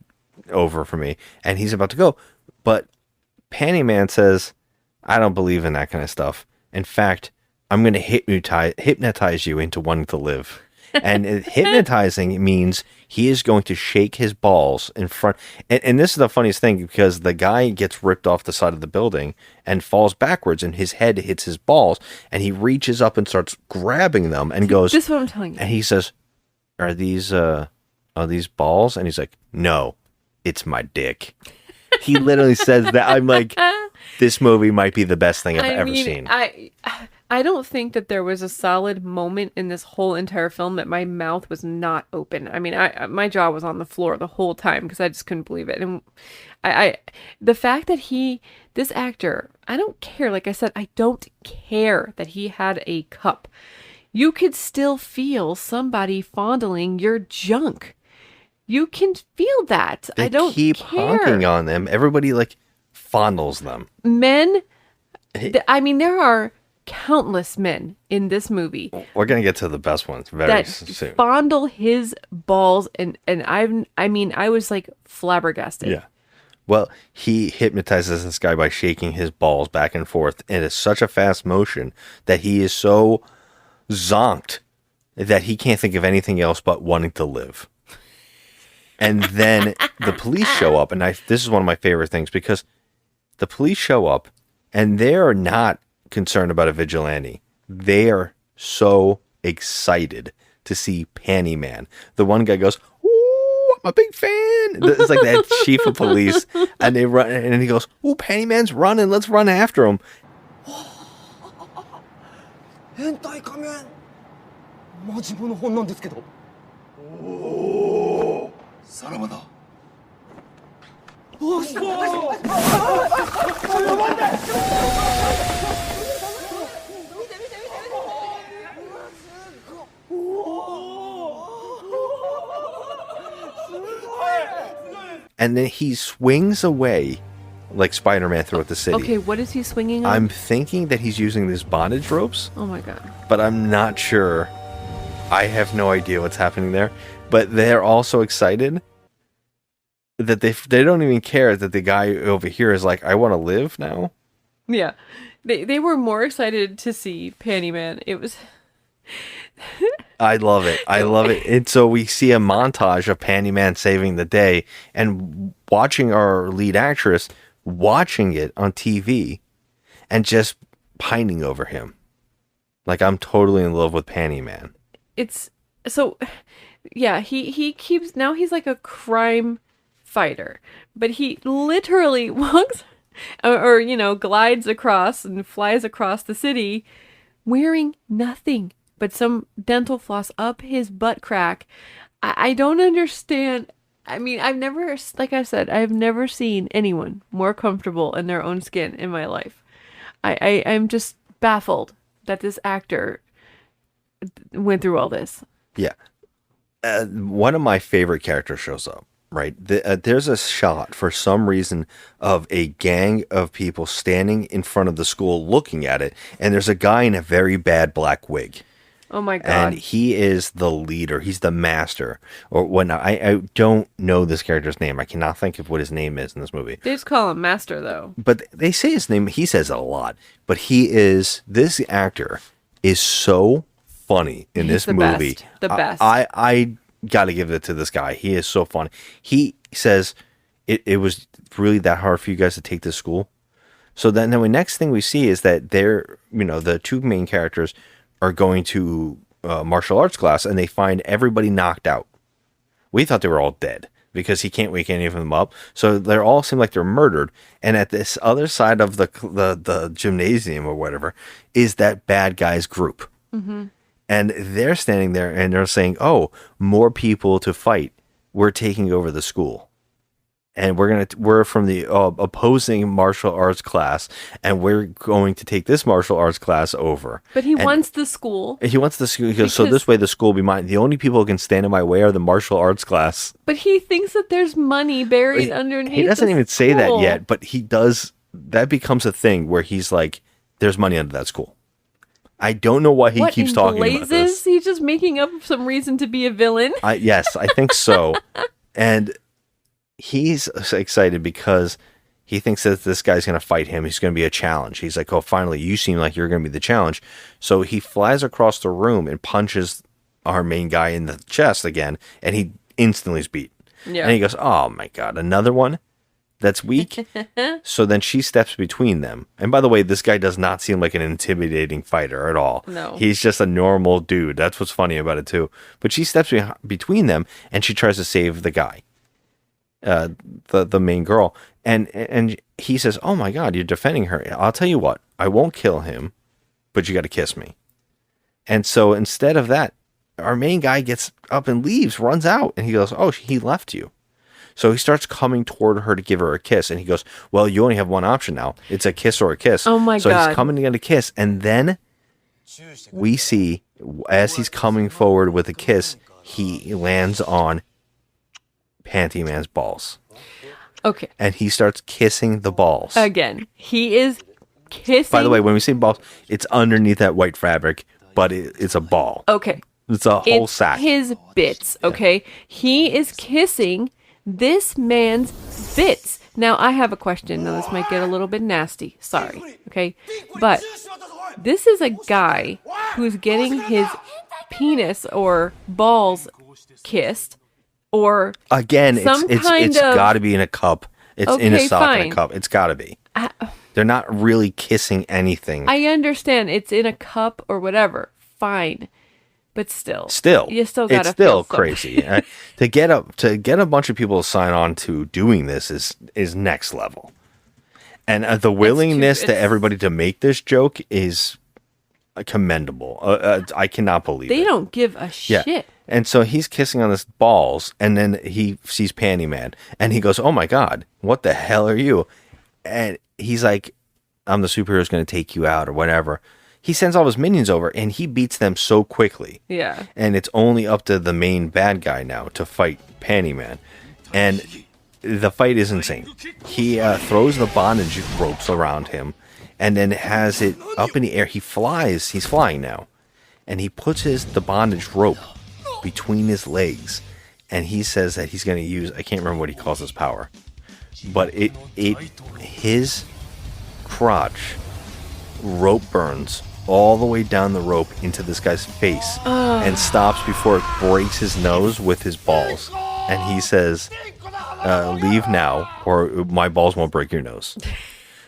over for me, and he's about to go, but Panty Man says, I don't believe in that kind of stuff. In fact, I'm going to hypnotize you into wanting to live. And hypnotizing means he is going to shake his balls in front. And this is the funniest thing, because the guy gets ripped off the side of the building and falls backwards, and his head hits his balls, and he reaches up and starts grabbing them and goes, This is what I'm telling you. and he says, are these balls? And he's like, no, it's my dick. He literally says that. I'm like, this movie might be the best thing I've ever seen. I don't think that there was a solid moment in this whole entire film that my mouth was not open. I mean, my jaw was on the floor the whole time because I just couldn't believe it. And the fact that this actor, I don't care. Like I said, I don't care that he had a cup. You could still feel somebody fondling your junk. You can feel that. They I don't keep care. honking on them. Everybody fondles them. Men, I mean, there are countless men in this movie We're gonna get to the best ones very that soon. fondle his balls, and I was like flabbergasted. Yeah. Well, he hypnotizes this guy by shaking his balls back and forth, and it's such a fast motion that he is so zonked that he can't think of anything else but wanting to live. And then the police show up, and this is one of my favorite things, because the police show up, and they're not concerned about a vigilante. They are so excited to see Panty Man. The one guy goes, "Ooh, I'm a big fan." It's like that chief of police, and they run, and he goes, "Ooh, Panty Man's running. Let's run after him." Hentai Kamen! マジモノ本なんですけど。さらばだ。おっしゃAnd then he swings away like Spider-Man throughout the city. Okay, what is he swinging on? I'm thinking that he's using these bondage ropes, Oh my god. but I'm not sure. I have no idea what's happening there. But they're all so excited that they don't even care that the guy over here is like, I want to live now. Yeah. They were more excited to see Panty Man. It was I love it. I love it. And so we see a montage of Panty Man saving the day and watching our lead actress watching it on TV and just pining over him. Like, I'm totally in love with Panty Man. it's so yeah, he keeps now he's like a crime fighter, but he literally walks or glides across and flies across the city wearing nothing but some dental floss up his butt crack. I don't understand. I mean, like I said, I've never seen anyone more comfortable in their own skin in my life. I'm just baffled that this actor went through all this. Yeah. One of my favorite characters shows up, right? There's a shot, for some reason, of a gang of people standing in front of the school looking at it, and there's a guy in a very bad black wig. Oh my god. And he is the leader. He's the master. Or when I don't know this character's name. I cannot think of what his name is in this movie. They just call him Master, though. But they say his name. He says it a lot. But this actor is so funny in this the movie. best. The best. I got to give it to this guy. He is so funny. He says it was really that hard for you guys to take this school. So then the next thing we see is that the two main characters are going to martial arts class, and they find everybody knocked out. We thought they were all dead because he can't wake any of them up. So they all seem like they're murdered. And at this other side of the gymnasium or whatever is that bad guy's group. Mm-hmm. And they're standing there and they're saying, "Oh, more people to fight. We're taking over the school. And we're from the opposing martial arts class, and we're going to take this martial arts class over." But he wants the school. He wants the school. So this way the school will be mine. The only people who can stand in my way are the martial arts class. But he thinks that there's money buried underneath. He doesn't the even say that school. yet, but he does. That becomes a thing where he's like, "There's money under that school." I don't know why he keeps talking about this. He's just making up some reason to be a villain. Yes, I think so. And he's excited because he thinks that this guy's going to fight him. He's going to be a challenge. He's like, "Oh, finally, you seem like you're going to be the challenge." So he flies across the room and punches our main guy in the chest again, and he instantly is beat. Yeah. And he goes, "Oh my God, another one? That's weak." So then she steps between them. And by the way, this guy does not seem like an intimidating fighter at all. No. He's just a normal dude. That's what's funny about it too. But she steps between them and she tries to save the guy. The main girl. And he says, "Oh my God, you're defending her. I'll tell you what, I won't kill him, but you got to kiss me." And so instead of that, our main guy gets up and leaves, runs out, and he goes, "Oh, he left you." So he starts coming toward her to give her a kiss, and he goes, "Well, you only have one option now. It's a kiss or a kiss." Oh my God. So he's God. coming to get a kiss, and then we see, as he's coming forward with a kiss, he lands on Panty Man's balls. Okay. And he starts kissing the balls. Again, he is kissing. By the way, when we say balls, it's underneath that white fabric, but it's a ball. Okay. It's a whole It's sack. his bits, okay? He is kissing this man's bits. Now, I have a question. Now, this might get a little bit nasty. Sorry, okay? But this is a guy who's getting his penis or balls kissed, or Again, some it's kind of- got to be in a cup. It's in a Okay, sock in fine. a cup. It's got to be. They're not really kissing anything. I understand it's in a cup or whatever. Fine. But still, you still gotta. It's still feel some- crazy. To get a bunch of people to sign on to doing this is next level, and the willingness to it's- everybody to make this joke is commendable. I cannot believe They it. don't give a Yeah. shit. And so he's kissing on his balls, and then he sees Panty Man, and he goes, "Oh my God, what the hell are you?" And he's like, "I'm the superhero who's going to take you out," or whatever. He sends all his minions over, and he beats them so quickly. Yeah. And it's only up to the main bad guy now to fight Panty Man. And the fight is insane. He throws the bondage ropes around him, and then has it up in the air. He flies. He's flying now. And he puts the bondage rope between his legs. And he says that he's going to use, I can't remember what he calls his power. But his crotch rope burns all the way down the rope into this guy's face and stops before it breaks his nose with his balls. And he says, "Leave now, or my balls won't break your nose."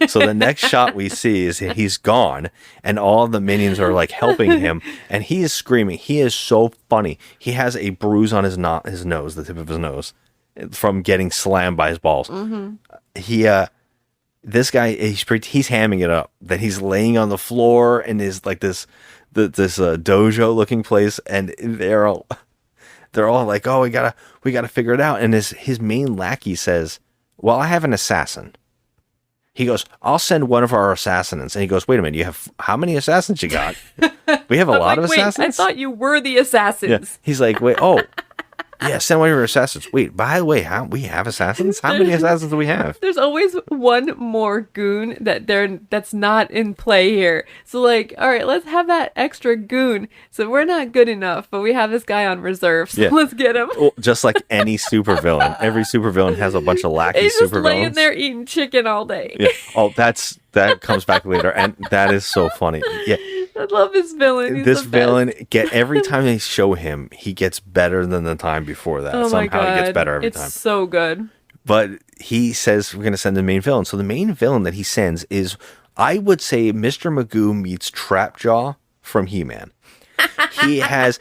So the next shot we see is he's gone, and all the minions are like helping him, and he is screaming. He is so funny. He has a bruise on his nose, the tip of his nose, from getting slammed by his balls. Mm-hmm. This guy, he's hamming it up. That he's laying on the floor in his like this dojo looking place, and they're all like, "Oh, we gotta figure it out." And his main lackey says, "Well, I have an assassin." He goes, "I'll send one of our assassins." And he goes, "Wait a minute, you have how many assassins you got?" We have a lot of Wait, assassins. I thought you were the assassins. Yeah. He's like, "Wait, oh, yeah, send one of your assassins." Wait, by the way, we have assassins? How many assassins do we have? There's always one more goon that's not in play here. So like, all right, let's have that extra goon. So we're not good enough, but we have this guy on reserve. So Yeah. let's get him. Well, just like any supervillain, every supervillain has a bunch of lackey He's just laying supervillains. there eating chicken all day. Yeah. Oh, that comes back later, and that is so funny. Yeah. I love this villain. He's This the villain best. every time they show him, he gets better than the time before that. Oh my Somehow god, he gets better every it's time. so good. But he says we're going to send the main villain. So the main villain that he sends is, I would say, Mr. Magoo meets Trapjaw from He-Man. He has.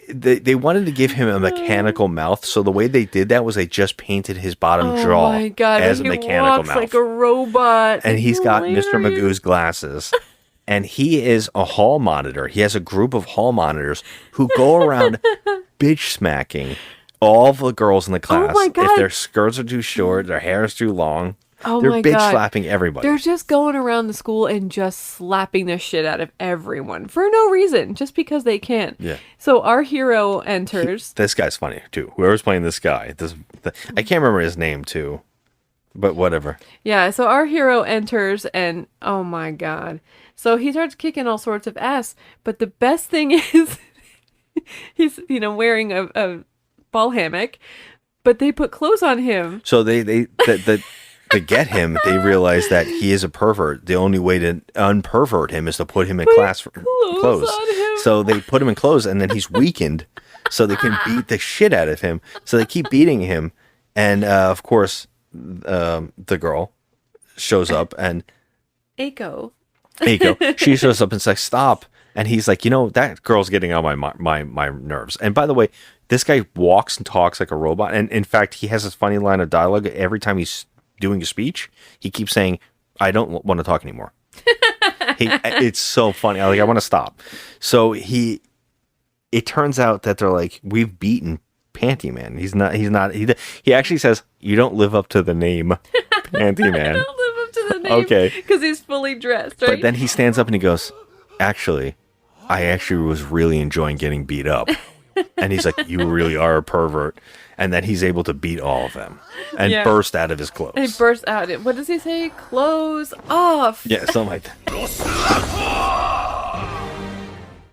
They wanted to give him a mechanical mouth, so the way they did that was they just painted his bottom jaw Oh my god, as a he mechanical walks mouth. like a robot, And he's got Mr. hilarious. Magoo's glasses. And he is a hall monitor. He has a group of hall monitors who go around bitch smacking all the girls in the class. my God. If their skirts are too short, their hair is too long. Oh They're my bitch god, slapping everybody. they're just going around the school and just slapping the shit out of everyone for no reason, just because they can. Yeah. So our hero enters. This guy's funny too. Whoever's playing this guy, I can't remember his name too, but whatever. Yeah, so our hero enters and oh my god. So he starts kicking all sorts of ass, but the best thing is he's, wearing a ball hammock, but they put clothes on him. So to get him, they realize that he is a pervert. The only way to unpervert him is to put him in class clothes. on him. So they put him in clothes, and then he's weakened, so they can beat the shit out of him. So they keep beating him, and of course, the girl shows up, and Aiko. she shows up and says, "Stop!" And he's like, that girl's getting on my nerves. And by the way, this guy walks and talks like a robot, and in fact, he has this funny line of dialogue every time he's doing a speech. He keeps saying, "I don't want to talk anymore." It's so funny. I want to stop. So it turns out that they're like, we've beaten Panty Man. He actually says, "You don't live up to the name, Panty Man." Don't live up to the name. Okay. Because he's fully dressed, right? But then he stands up and he goes, "Actually, I actually was really enjoying getting beat up." And he's like, "You really are a pervert." And then he's able to beat all of them and Yeah. burst out of his clothes. And he bursts out. What does he say? Clothes off. Yeah, something like that.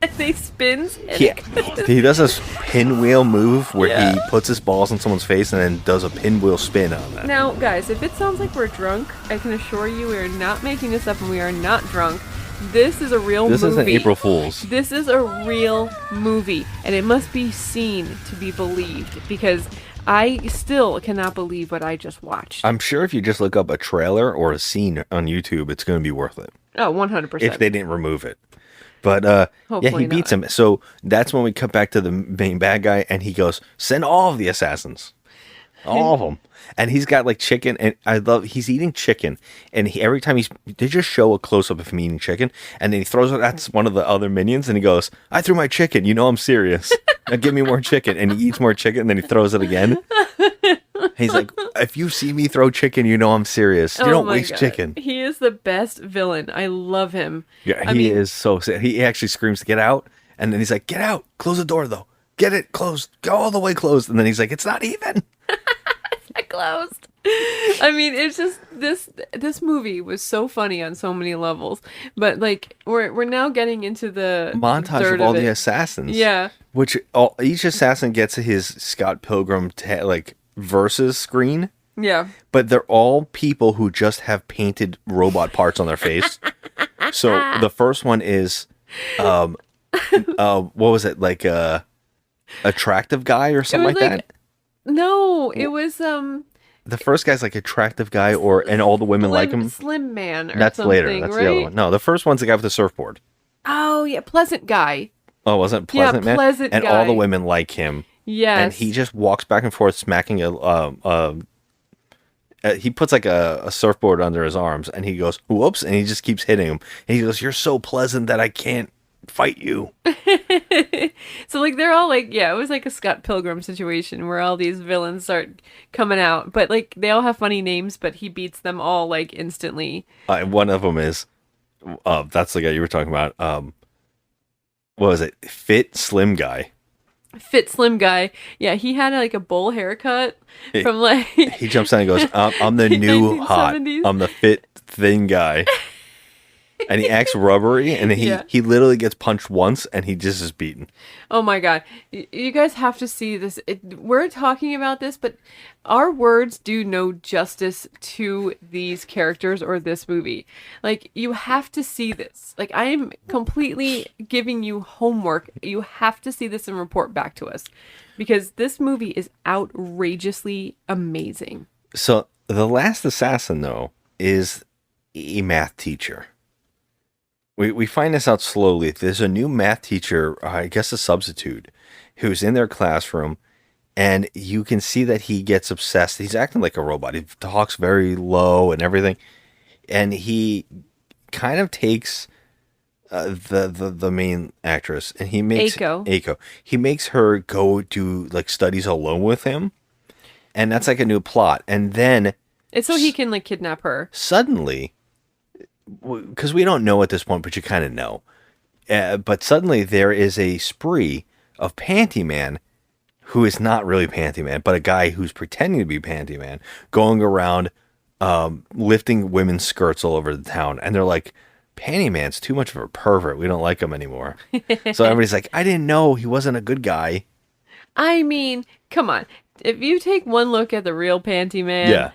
And he spins. And He does this pinwheel move where he puts his balls on someone's face and then does a pinwheel spin on that. Now, guys, if it sounds like we're drunk, I can assure you we are not making this up and we are not drunk. This is a real This movie. isn't April Fool's. This is a real movie, and it must be seen to be believed, because I still cannot believe what I just watched. I'm sure if you just look up a trailer or a scene on YouTube, it's going to be worth it. Oh, 100%. If they didn't remove it. But yeah, Hopefully he beats not. him. So that's when we cut back to the main bad guy, and he goes, "Send all of the assassins, all of them." And he's got like chicken, and he's eating chicken, and every time they just show a close up of him eating chicken, and then he throws it at one of the other minions, and he goes, "I threw my chicken. You know I'm serious. Now give me more chicken." And he eats more chicken, and then he throws it again. He's like, "If you see me throw chicken, you know I'm serious. You Oh don't my waste God. chicken." He is the best villain. I love him. Yeah, I he mean, is so sick. He actually screams, "Get out!" And then he's like, "Get out! Close the door, though. Get it closed. Go all the way closed." And then he's like, "It's not even." Closed. I mean, it's just this movie was so funny on so many levels. But like we're now getting into the Montage dirt of all it. the assassins. Yeah. Which each assassin gets his Scott Pilgrim versus screen, Yeah. but they're all people who just have painted robot parts on their face. So the first one is, what was it, like attractive guy or something like that? No, it was The first guy's like attractive guy, and all the women like him. Slim Man or That's something, later. That's right? the other one. No, the first one's the guy with the surfboard. Oh yeah, Pleasant Guy. Oh, wasn't it Pleasant Man? Pleasant and Guy. all the women like him. Yes. And he just walks back and forth smacking he puts like a surfboard under his arms, and he goes, "Whoops," and he just keeps hitting him. And he goes, "You're so pleasant that I can't fight you." So like they're all like, yeah, it was like a Scott Pilgrim situation where all these villains start coming out, but like they all have funny names, but he beats them all like instantly. One of them is, that's the guy you were talking about. What was it? Fit Slim Guy. Fit Slim Guy. Yeah, he had like a bowl haircut from like He jumps down and goes, "I'm the new hot. 1970s. I'm the fit thin guy." and he acts rubbery, and he Yeah. he literally gets punched once, and he just is beaten. Oh my God. You guys have to see this. We're talking about this, but our words do no justice to these characters or this movie. Like, you have to see this. Like, I am completely giving you homework. You have to see this and report back to us because this movie is outrageously amazing. So the last assassin, though, is a math teacher. We find this out slowly. There's a new math teacher, I guess a substitute, who's in their classroom, and you can see that he gets obsessed. He's acting like a robot. He talks very low and everything, and he kind of takes the main actress, and he makes Aiko. He makes her go do like studies alone with him, and that's like a new plot. And then It's so he can like kidnap her. suddenly, because we don't know at this point, but you kind of know. But suddenly there is a spree of Panty Man, who is not really Panty Man, but a guy who's pretending to be Panty Man, going around lifting women's skirts all over the town. And they're like, Panty Man's too much of a pervert. We don't like him anymore. So everybody's like, I didn't know he wasn't a good guy. I mean, come on. If you take one look at the real Panty Man, Yeah.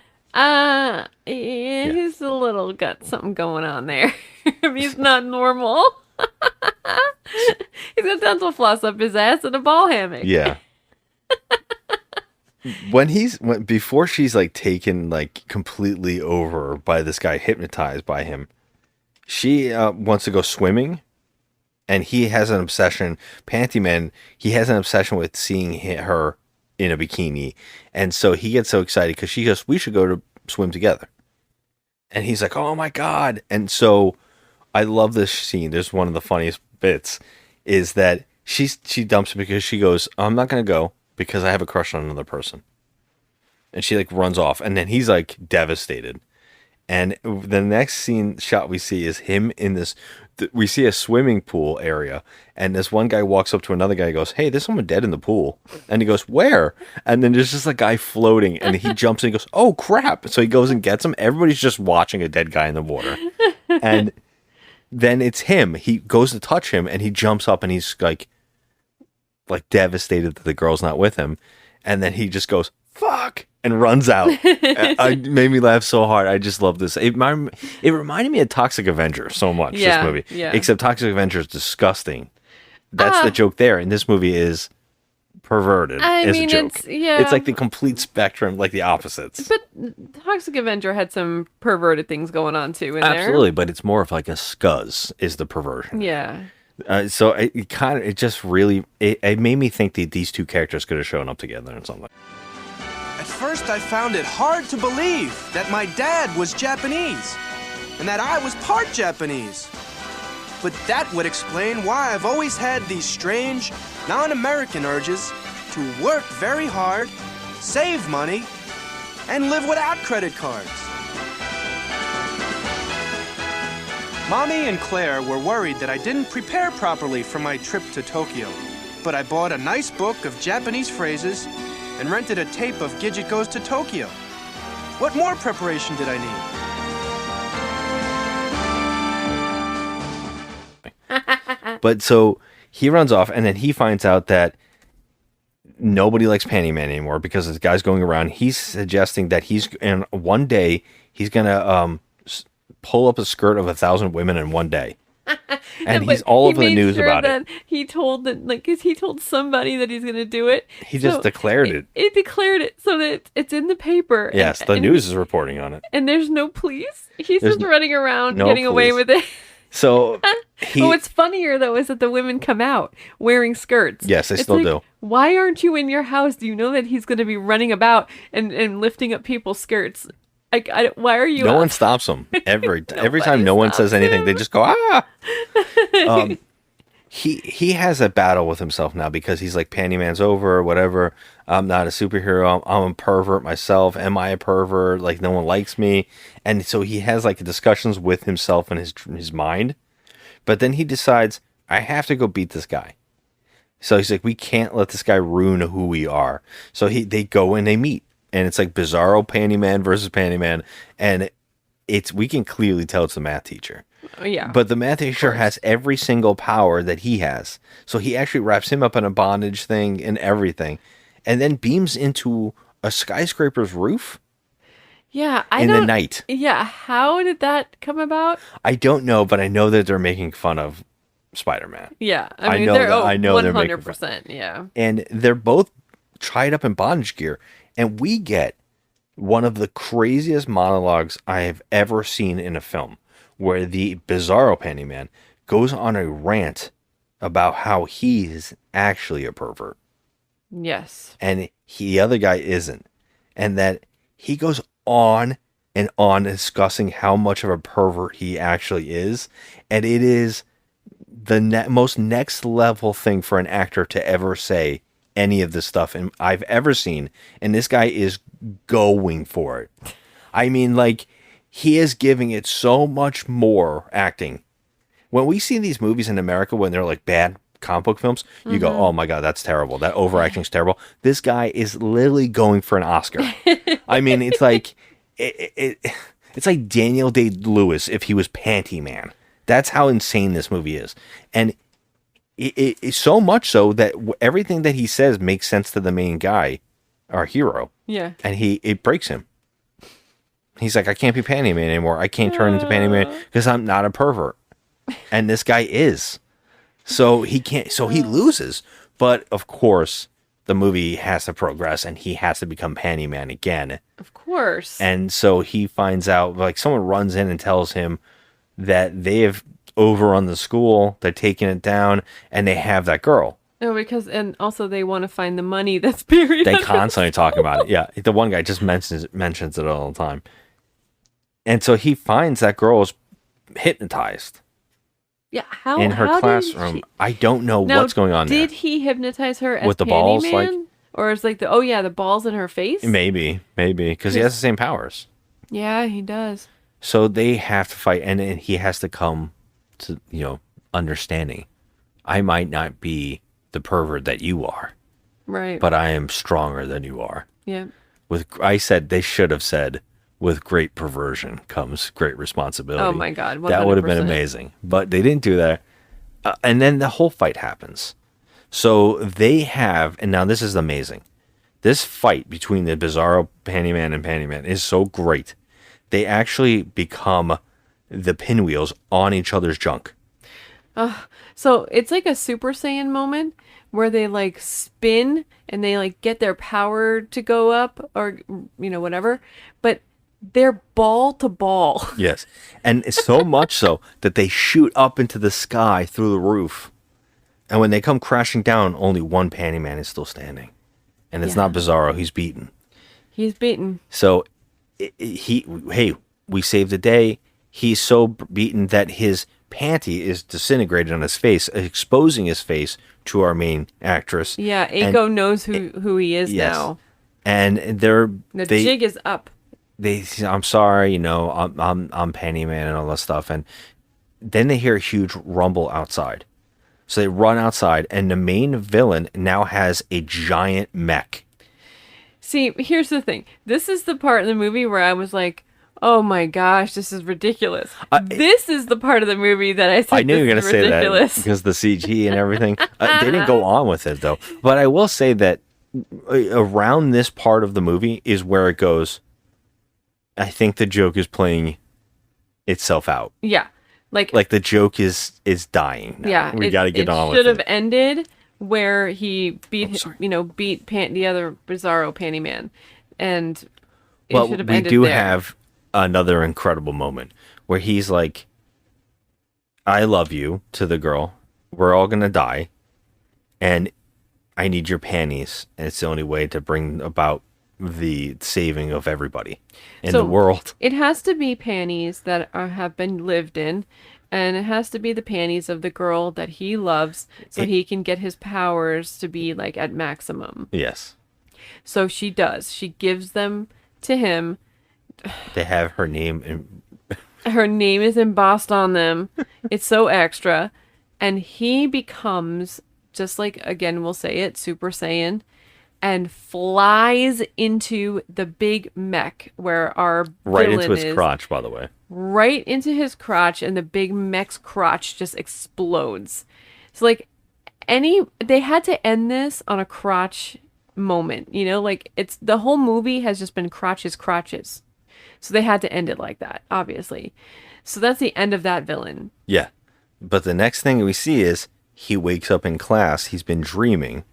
he's a little got something going on there. He's not normal. He's got dental floss up his ass and a ball hammock. Yeah. Before she's like taken like completely over by this guy, hypnotized by him, she wants to go swimming, and he has an obsession. Panty Man, he has an obsession with seeing her in a bikini, and so he gets so excited because she goes, "We should go to swim together," and he's like, "Oh my god!" And so I love this scene. There's one of the funniest bits is that she dumps him because she goes, "I'm not gonna go because I have a crush on another person," and she like runs off, and then he's like devastated. And the next shot we see is him in this. We see a swimming pool area, and this one guy walks up to another guy and goes, "Hey, there's someone dead in the pool." And he goes, "Where?" And then there's just a guy floating, and he jumps and he goes, "Oh crap!" So he goes and gets him. Everybody's just watching a dead guy in the water, and then it's him. He goes to touch him, and he jumps up, and he's like devastated that the girl's not with him, and then he just goes, "Fuck," and runs out. It made me laugh so hard. I just love this. It reminded me of Toxic Avenger so much, Yeah, this movie. yeah. Except Toxic Avenger is disgusting. That's the joke there. And this movie is perverted as a joke. It's like the complete spectrum, like the opposites. But Toxic Avenger had some perverted things going on too in Absolutely, but it's more of like a scuzz is the perversion. there. Yeah. So it made me think that these two characters could have shown up together in something. At first, I found it hard to believe that my dad was Japanese and that I was part Japanese. But that would explain why I've always had these strange, non-American urges to work very hard, save money, and live without credit cards. Mommy and Claire were worried that I didn't prepare properly for my trip to Tokyo, but I bought a nice book of Japanese phrases and rented a tape of Gidget Goes to Tokyo. What more preparation did I need? But so he runs off, and then he finds out that nobody likes Panty Man anymore because this guy's going around. He's suggesting that in one day he's gonna pull up a skirt of 1,000 women in one day. And he's all over the news about it. He told because he told somebody that he's gonna do it. He just declared it. It declared it so that it's in the paper. Yes, the news is reporting on it. And there's no police. He's just running around no getting away police. with it. So what's funnier though is that the women come out wearing skirts. Yes, they It's still like, do. Why aren't you in your house? Do you know that he's going to be running about and lifting up people's skirts? Like, why are you? No out? one stops him. Every time no one says anything, they just go, ah. He has a battle with himself now because he's like, Panty Man's over or whatever. I'm not a superhero. I'm a pervert myself. Am I a pervert? Like, no one likes me. And so he has like discussions with himself and his mind. But then he decides, I have to go beat this guy. So he's like, we can't let this guy ruin who we are. So they go and they meet. And it's like Bizarro Panty Man versus Panty Man. And we can clearly tell it's the math teacher. Oh, yeah. But the mediocre has every single power that he has. So he actually wraps him up in a bondage thing and everything, and then beams into a skyscraper's roof Yeah, in the night. Yeah, how did that come about? I don't know, but I know that they're making fun of Spider-Man. Yeah, I mean, know they're that- I know they're making 100%. Yeah. And they're both tied up in bondage gear, and we get one of the craziest monologues I have ever seen in a film, where the Bizarro Panty Man goes on a rant about how he's actually a pervert Yes. and the other guy isn't, and that he goes on and on discussing how much of a pervert he actually is, and it is the most next level thing for an actor to ever say any of this stuff I've ever seen, and this guy is going for it. I mean, like, he is giving it so much more acting. When we see these movies in America, when they're like bad comic book films, you go, oh my God, that's terrible. That overacting's terrible. This guy is literally going for an Oscar. I mean, it's like, it's like Daniel Day-Lewis if he was Panty Man. That's how insane this movie is. And it's so much so that everything that he says makes sense to the main guy, our hero. Yeah. And it breaks him. He's like, I can't be Panty Man anymore. I can't turn into Panty Man because I'm not a pervert. And this guy is. So he can't, so he loses. But of course, the movie has to progress and he has to become Panty Man again. Of course. And so he finds out, like, someone runs in and tells him that they have overrun the school, they're taking it down, and they have that girl. No, because, and also they want to find the money that's buried. They constantly talk about it. Yeah. The one guy just mentions it all the time. And so he finds that girl is hypnotized. Yeah, how in her how classroom. I don't know what's going on Did there. he hypnotize her as With the balls, Man? like- Or is like the balls in her face? Maybe, because he has the same powers. Yeah, he does. So they have to fight, and he has to come to, understanding. I might not be the pervert that you are, Right. but I am stronger than you are. Yeah. They should have said, with great perversion comes great responsibility. Oh my God, that would have been 100%. amazing. But they didn't do that. And then the whole fight happens. So they have, and now this is amazing. This fight between the Bizarro Panty Man and Panty Man is so great. They actually become the pinwheels on each other's junk. So it's like a Super Saiyan moment where they like spin and they like get their power to go up or whatever, but they're ball to ball. Yes. And it's so much so that they shoot up into the sky through the roof. And when they come crashing down, only one Panty Man is still standing. And it's not Bizarro. He's beaten. He's beaten. So we saved the day. He's so beaten that his panty is disintegrated on his face, exposing his face to our main actress. Yeah, Aiko knows who he is now. And The jig is up. I'm sorry, I'm Panty Man and all that stuff. And then they hear a huge rumble outside. So they run outside, and the main villain now has a giant mech. See, here's the thing. This is the part in the movie where I was like, oh my gosh, this is ridiculous. This is the part of the movie that I said I knew you were going to say ridiculous. that because the CG and everything. They didn't go on with it, though. But I will say that around this part of the movie is where it goes, I think the joke is playing itself out. Yeah. Like the joke is dying now. Yeah. We got to get on with It should it. have ended where he beat the other Bizarro Panty Man. And it Well, should have we ended do there. have another incredible moment where he's like, I love you to the girl. We're all going to die. And I need your panties. And it's the only way to bring about the saving of everybody in the world. It has to be panties that have been lived in, and it has to be the panties of the girl that he loves, so he can get his powers to be like at maximum. Yes. So she does. She gives them to him. They have her name. Her name is embossed on them. It's so extra. And he becomes, just like, again, we'll say it, Super Saiyan. and flies into the big mech where our Right villain into his is. crotch, by the way. Right into his crotch, and the big mech's crotch just explodes. So like they had to end this on a crotch moment, like it's the whole movie has just been crotches. So they had to end it like that, obviously. So that's the end of that villain. Yeah. But the next thing we see is he wakes up in class. He's been dreaming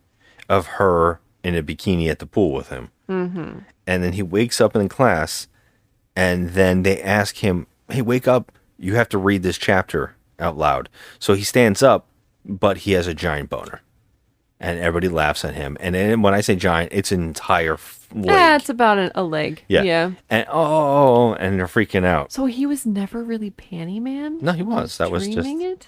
of her in a bikini at the pool with him. Mm-hmm. And then he wakes up in class, and then they ask him, hey, wake up. You have to read this chapter out loud. So he stands up, but he has a giant boner. And everybody laughs at him. And then when I say giant, it's an entire leg. Yeah, it's about a leg. Yeah. Yeah. And and they're freaking out. So he was never really Panty Man? No, he was. That was just dreaming it?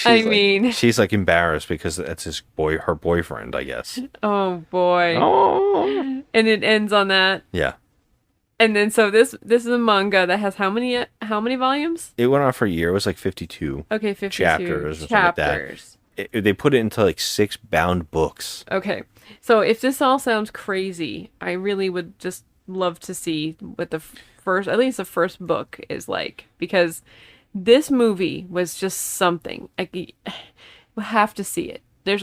I mean, she's like embarrassed because that's her boyfriend, I guess. Oh boy. Oh. And it ends on that. Yeah. And then so this is a manga that has how many volumes? It went on for a year. It was like 52. Okay, 52 chapters or something like that. They put it into like 6 bound books. Okay. So if this all sounds crazy, I really would just love to see what at least the first book is like, because this movie was just something. You have to see it. There's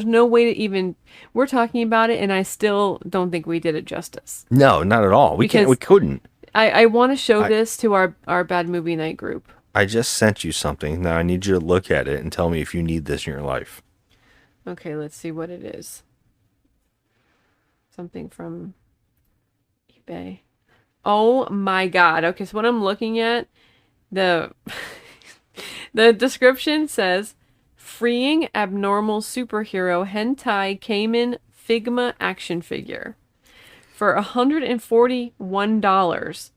no way to even, we're talking about it and I still don't think we did it justice. No, not at all. We couldn't. I want to show this to our Bad Movie Night group. I just sent you something. Now I need you to look at it and tell me if you need this in your life. Okay, let's see what it is. Something from eBay. Oh my god. Okay, so what I'm looking at, the description says, freeing abnormal superhero Hentai Kamen Figma action figure. For $141,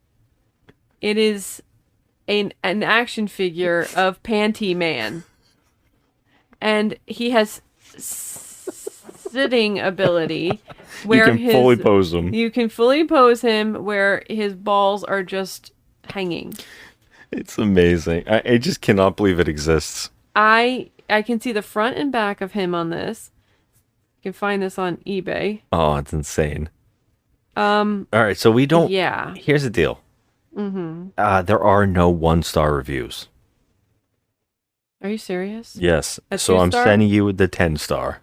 it is an action figure of Panty Man. And he has sitting ability where you can fully pose him. You can fully pose him where his balls are just hanging. It's amazing. I just cannot believe it exists. I can see the front and back of him on this. You can find this on eBay. Oh, it's insane. All right, so we don't. Yeah. Here's the deal. Mm-hmm. There are no 1-star reviews. Are you serious? Yes. A so I'm 2-star? sending you the 10-star.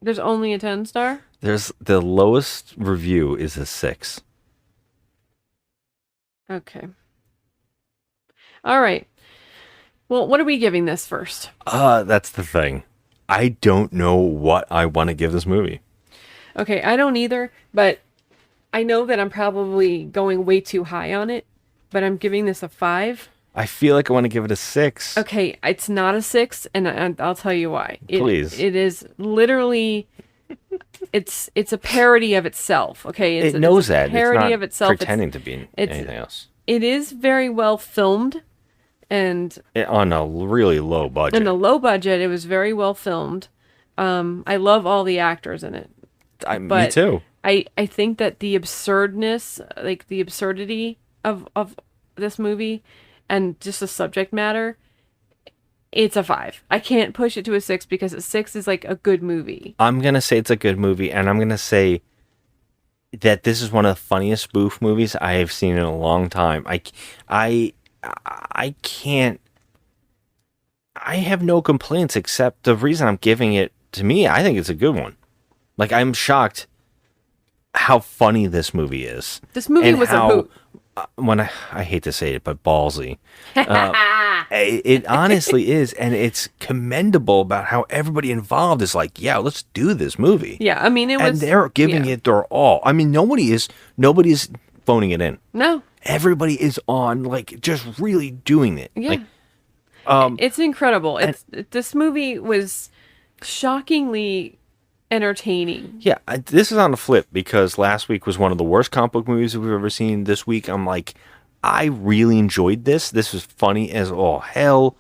There's only a 10-star? There's the lowest review is a 6. Okay. All right. Well, what are we giving this first? That's the thing. I don't know what I want to give this movie. Okay, I don't either, but I know that I'm probably going way too high on it, but I'm giving this a 5. I feel like I want to give it a 6. Okay, it's not a 6, and I'll tell you why. Please. It is literally, it's a parody of itself. Okay, It knows that. It's a parody it's not of itself. pretending to be anything else. It is very well filmed, and On a really low budget. in a low budget, it was very well filmed. I love all the actors in it. Me too. I think that the absurdness, like the absurdity of this movie and just the subject matter, it's a 5. I can't push it to a 6 because a 6 is like a good movie. I'm going to say it's a good movie, and I'm going to say that this is one of the funniest spoof movies I have seen in a long time. I can't... I have no complaints except the reason I'm giving it, to me, I think it's a good one. Like, I'm shocked how funny this movie is. This movie was a hoot. When I hate to say it, but ballsy. It honestly is, and it's commendable about how everybody involved is like, yeah, let's do this movie. Yeah, I mean, it was... And they're giving it their all. I mean, nobody's phoning it in. No. Everybody is on, like, just really doing it. Yeah. Like, it's incredible. This movie was shockingly entertaining. Yeah, this is on the flip because last week was one of the worst comic book movies that we've ever seen. This week, I'm like, I really enjoyed this. This was funny as all hell.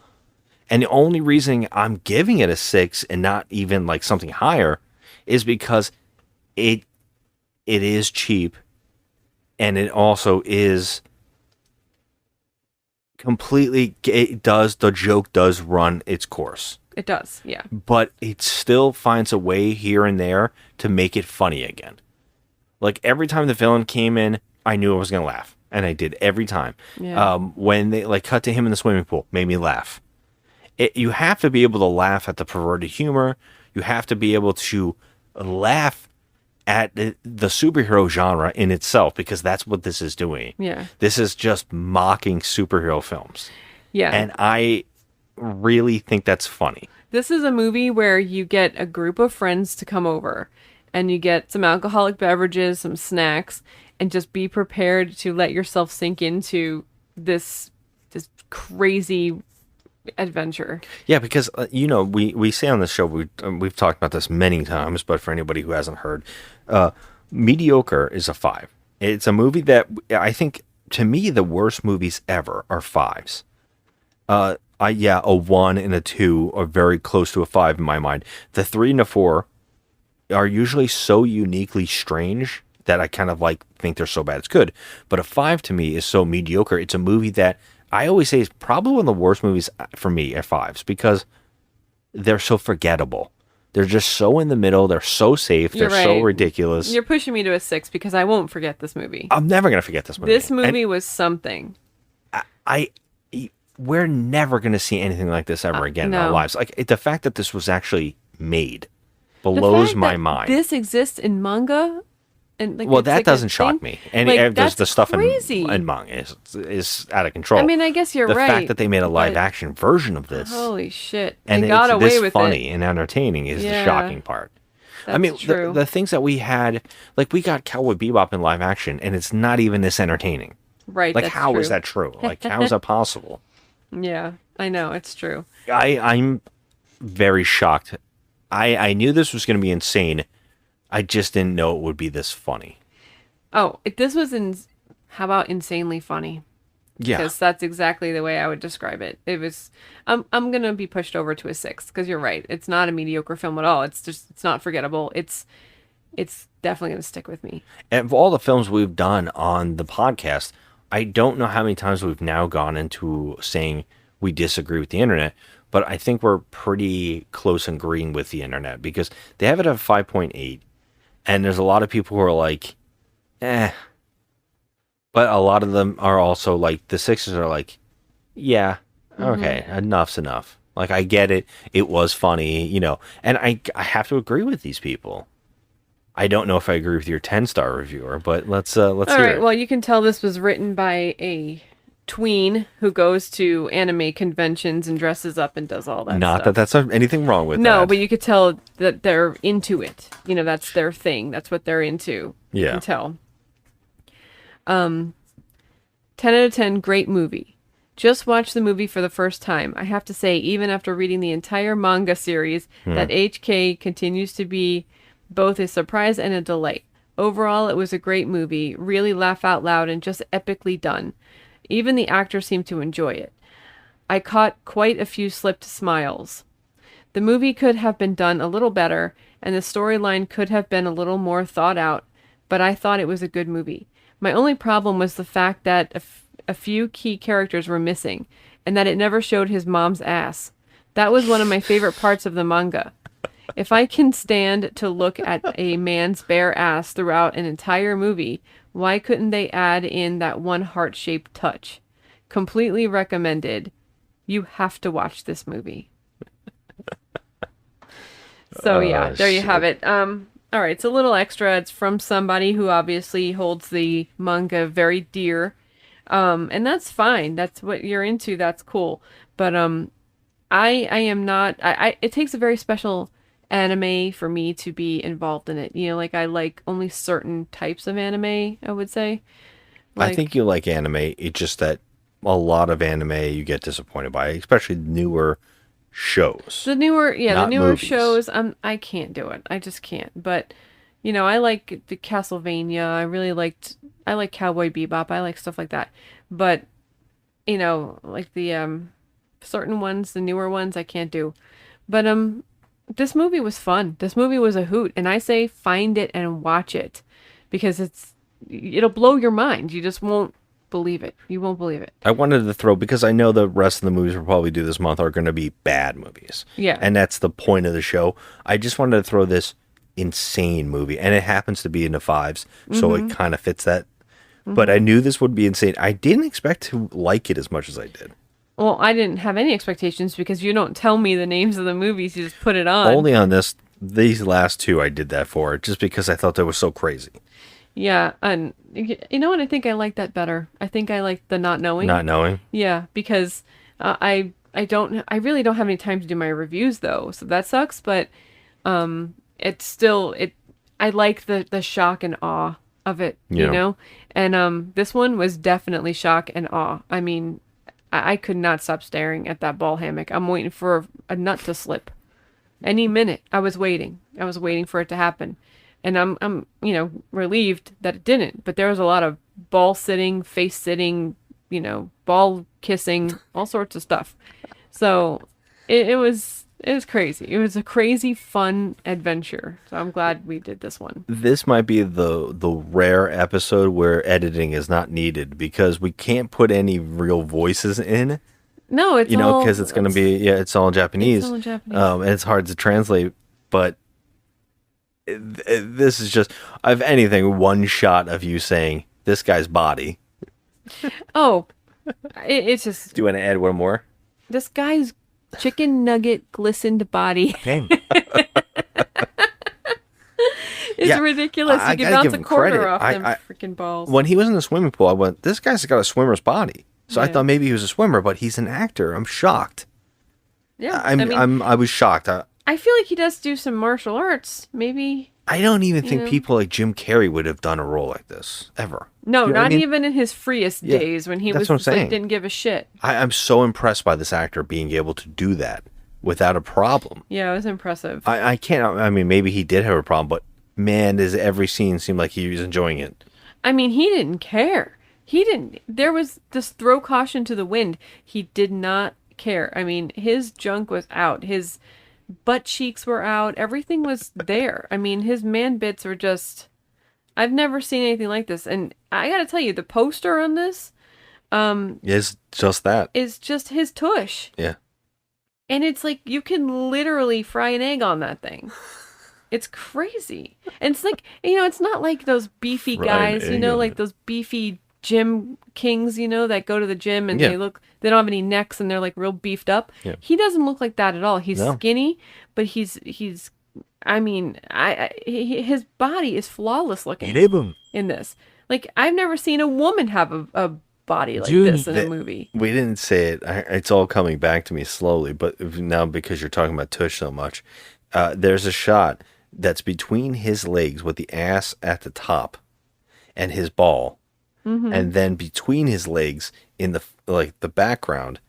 And the only reason I'm giving it a 6 and not even like something higher is because it is cheap, and it also is completely. The joke does run its course. It does, yeah. but it still finds a way here and there to make it funny again. Like every time the villain came in, I knew I was going to laugh. And I did every time. Yeah. When they like cut to him in the swimming pool, made me laugh. You have to be able to laugh at the perverted humor. You have to be able to laugh at the superhero genre in itself, because that's what this is doing. Yeah. This is just mocking superhero films. Yeah. And I really think that's funny. This is a movie where you get a group of friends to come over and you get some alcoholic beverages, some snacks, and just be prepared to let yourself sink into this crazy adventure. Yeah, because we say on this show, we've talked about this many times, but for anybody who hasn't heard, Mediocre is a 5. It's a movie that I think, to me, the worst movies ever are 5s. A 1 and a 2 are very close to a 5 in my mind. The 3 and the 4 are usually so uniquely strange that I kind of like think they're so bad it's good. But a 5 to me is so mediocre. It's a movie that I always say is probably one of the worst movies for me at 5s, because they're so forgettable. They're just so in the middle. They're so safe. You're they're so right. ridiculous. You're pushing me to a 6 because I won't forget this movie. I'm never going to forget this movie. This movie was something. We're never going to see anything like this ever again in our no. lives. Like the fact that this was actually made blows my mind. This exists in manga. And like, well, that doesn't shock me. And there's that's the stuff crazy. in manga is out of control. I mean, I guess you're the right. The fact that they made a live but- action version of this, Holy shit. and they got it's away this with funny it. and entertaining is the shocking part. I That's mean, true. the things that we had, like we got Cowboy Bebop in live action, and it's not even this entertaining. Right. Like, that's how is true. that true? Like, how is that possible? Yeah, I know. It's true. I'm very shocked. I knew this was going to be insane. I just didn't know it would be this funny. Oh, this was how about insanely funny? Yeah. Because that's exactly the way I would describe it. It was, I'm going to be pushed over to a 6 because you're right. It's not a mediocre film at all. It's not forgettable. It's definitely going to stick with me. And of all the films we've done on the podcast, I don't know how many times we've now gone into saying we disagree with the internet, but I think we're pretty close and green with the internet because they have it at 5.8, and there's a lot of people who are like, but a lot of them are also like, the 6s are like, yeah, okay, enough's enough. Like, I get it. It was funny, and I have to agree with these people. I don't know if I agree with your 10-star reviewer, but let's hear right, it. well, you can tell this was written by a tween who goes to anime conventions and dresses up and does all that Not stuff. that that's anything wrong with that. No, but you could tell that they're into it. That's their thing. That's what they're into. Yeah. You can tell. 10 out of 10, great movie. Just watched the movie for the first time. I have to say, even after reading the entire manga series, that HK continues to be both a surprise and a delight. Overall, it was a great movie, really laugh out loud and just epically done. Even the actors seemed to enjoy it. I caught quite a few slipped smiles. The movie could have been done a little better, and the storyline could have been a little more thought out, but I thought it was a good movie. My only problem was the fact that a few key characters were missing, and that it never showed his mom's ass. That was one of my favorite parts of the manga. If I can stand to look at a man's bare ass throughout an entire movie, why couldn't they add in that one heart-shaped touch? Completely recommended. You have to watch this movie. So yeah, there you have it. All right, it's a little extra. It's from somebody who obviously holds the manga very dear. And that's fine. That's what you're into. That's cool. But I am not. It takes a very special anime for me to be involved in it. Like I like only certain types of anime, I would say. I think you like anime. It's just that a lot of anime you get disappointed by, especially newer shows. The newer movies. shows, I can't do it. I just can't. But I like the Castlevania. I like Cowboy Bebop. I like stuff like that. But like the certain ones, the newer ones, I can't do. But this movie was fun. This movie was a hoot, and I say find it and watch it because it'll blow your mind. You just won't believe it. You won't believe it. I wanted to throw, because I know the rest of the movies we'll probably do this month are going to be bad movies. Yeah. And that's the point of the show. I just wanted to throw this insane movie, and it happens to be in the fives, so it kind of fits that. But I knew this would be insane. I didn't expect to like it as much as I did. Well, I didn't have any expectations because you don't tell me the names of the movies. You just put it on. Only on these last two I did that for, just because I thought they were so crazy. Yeah, and you know what? I think I like that better. I think I like the not knowing. Not knowing. Yeah, because I really don't have any time to do my reviews though, so that sucks. But it's still I like the shock and awe of it, you know. And this one was definitely shock and awe. I mean, I could not stop staring at that ball hammock. I'm waiting for a nut to slip. Any minute, I was waiting for it to happen. And I'm relieved that it didn't. But there was a lot of ball sitting, face sitting, ball kissing, all sorts of stuff. So it was crazy. It was a crazy, fun adventure. So I'm glad we did this one. This might be the rare episode where editing is not needed, because we can't put any real voices in. No, it's all, because it's going to be it's all in Japanese. It's all in Japanese. And it's hard to translate. But this is just, if anything, one shot of you saying this guy's body. Oh, it's just. Do you want to add one more? This guy's chicken nugget glistened body. Dang. It's ridiculous. You can bounce a quarter off them freaking balls. When he was in the swimming pool, I went, this guy's got a swimmer's body. So I thought maybe he was a swimmer, but he's an actor. I'm shocked. Yeah, I was shocked. I feel like he does do some martial arts. Maybe. I don't even think people like Jim Carrey would have done a role like this ever. No, not even in his freest days when he that's what I'm saying. didn't give a shit. I'm so impressed by this actor being able to do that without a problem. Yeah, it was impressive. I can't. I mean, maybe he did have a problem, but man, does every scene seem like he was enjoying it. I mean, he didn't care. There was this throw caution to the wind. He did not care. I mean, his junk was out. His butt cheeks were out. Everything was there. I mean, his man bits were just, I've never seen anything like this. And I gotta tell you, the poster on this, is just that. Is just his tush. Yeah. And it's like, you can literally fry an egg on that thing. It's crazy. And it's like, it's not like those beefy guys, like those beefy gym kings, that go to the gym and they don't have any necks and they're like real beefed up. Yeah. He doesn't look like that at all. He's skinny, but his body is flawless looking in this. Like, I've never seen a woman have a body like this in a movie. We didn't say it. It's all coming back to me slowly, but now because you're talking about tush so much, there's a shot that's between his legs with the ass at the top and his ball. Mm-hmm. And then between his legs in the background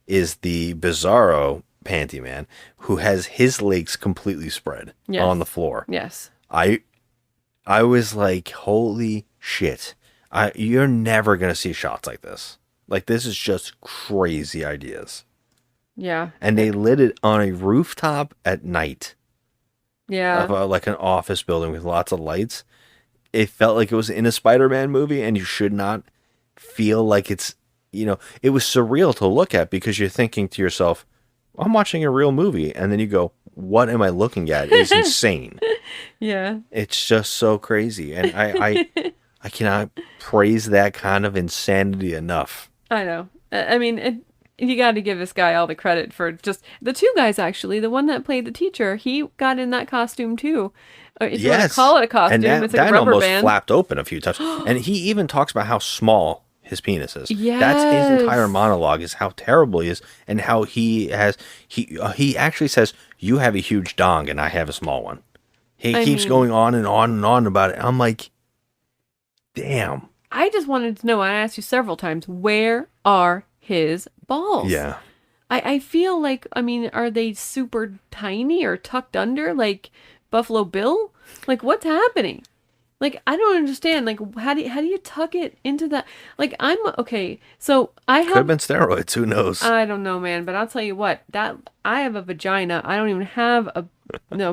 is the Bizarro panty man who has his legs completely spread on the floor. Yes. I was like, holy shit. You're never going to see shots like this. Like, this is just crazy ideas. Yeah. And they lit it on a rooftop at night. Yeah. Of like an office building with lots of lights. It felt like it was in a Spider-Man movie, and you should not feel like it's, it was surreal to look at, because you're thinking to yourself, I'm watching a real movie. And then you go, what am I looking at? It's insane. Yeah. It's just so crazy. And I cannot praise that kind of insanity enough. I know. I mean, you got to give this guy all the credit for just the two guys, actually. The one that played the teacher, he got in that costume too. If you want to call it a costume, and it's like a rubber almost band. Flapped open a few times. And he even talks about how small his penis is. Yes. That's his entire monologue, is how terrible he is, and how he actually says, you have a huge dong and I have a small one. He keeps going on and on and on about it. I'm like, damn. I just wanted to know, I asked you several times, where are his balls? Yeah. I feel like, are they super tiny or tucked under like Buffalo Bill? Like, what's happening? Like, I don't understand. Like, how do you tuck it into that? Like, so I could have been steroids. Who knows? I don't know, man. But I'll tell you what, that I have a vagina. I don't even have a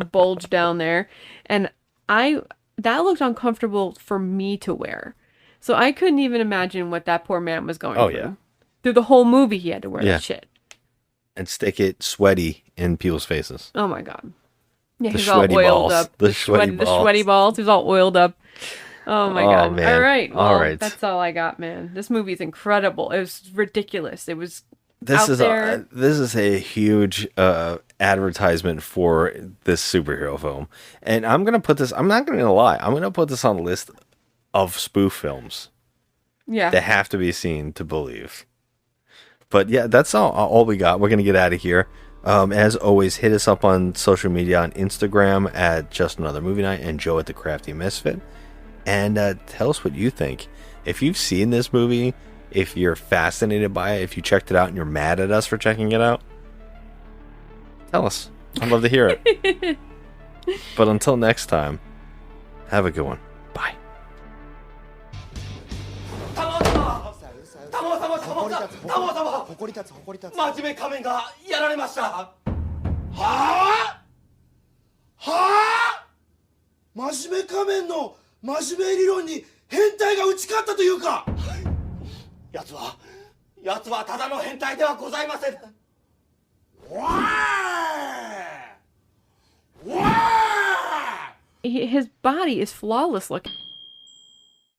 bulge down there, and that looked uncomfortable for me to wear. So I couldn't even imagine what that poor man was going through. Yeah. Through the whole movie, he had to wear that shit. And stick it sweaty in people's faces. Oh my god. Yeah, The he's all sweaty oiled balls. up. The sweaty balls. The sweaty balls. He was all oiled up. Oh my god. Man. All right. Well, all right. that's all I got, man. This movie's incredible. It was ridiculous. It was This out is there. this is a huge advertisement for this superhero film, and I'm gonna put this. I'm not gonna lie. I'm gonna put this on the list of spoof films Yeah. that have to be seen to believe. But yeah, that's all we got. We're gonna get out of here. As always, hit us up on social media on Instagram at Just Another Movie Night and Joe at the Crafty Misfit, and tell us what you think. If you've seen this movie, if you're fascinated by it, if you checked it out and you're mad at us for checking it out, tell us. I'd love to hear it. But until next time, have a good one. Bye. 誇り立つ誇り立つ真面目仮面がやられましたはあはあ真面目仮面の真面目理論に変態が打ち勝ったというか奴はただの変態ではございませんわーわー His body is flawless looking.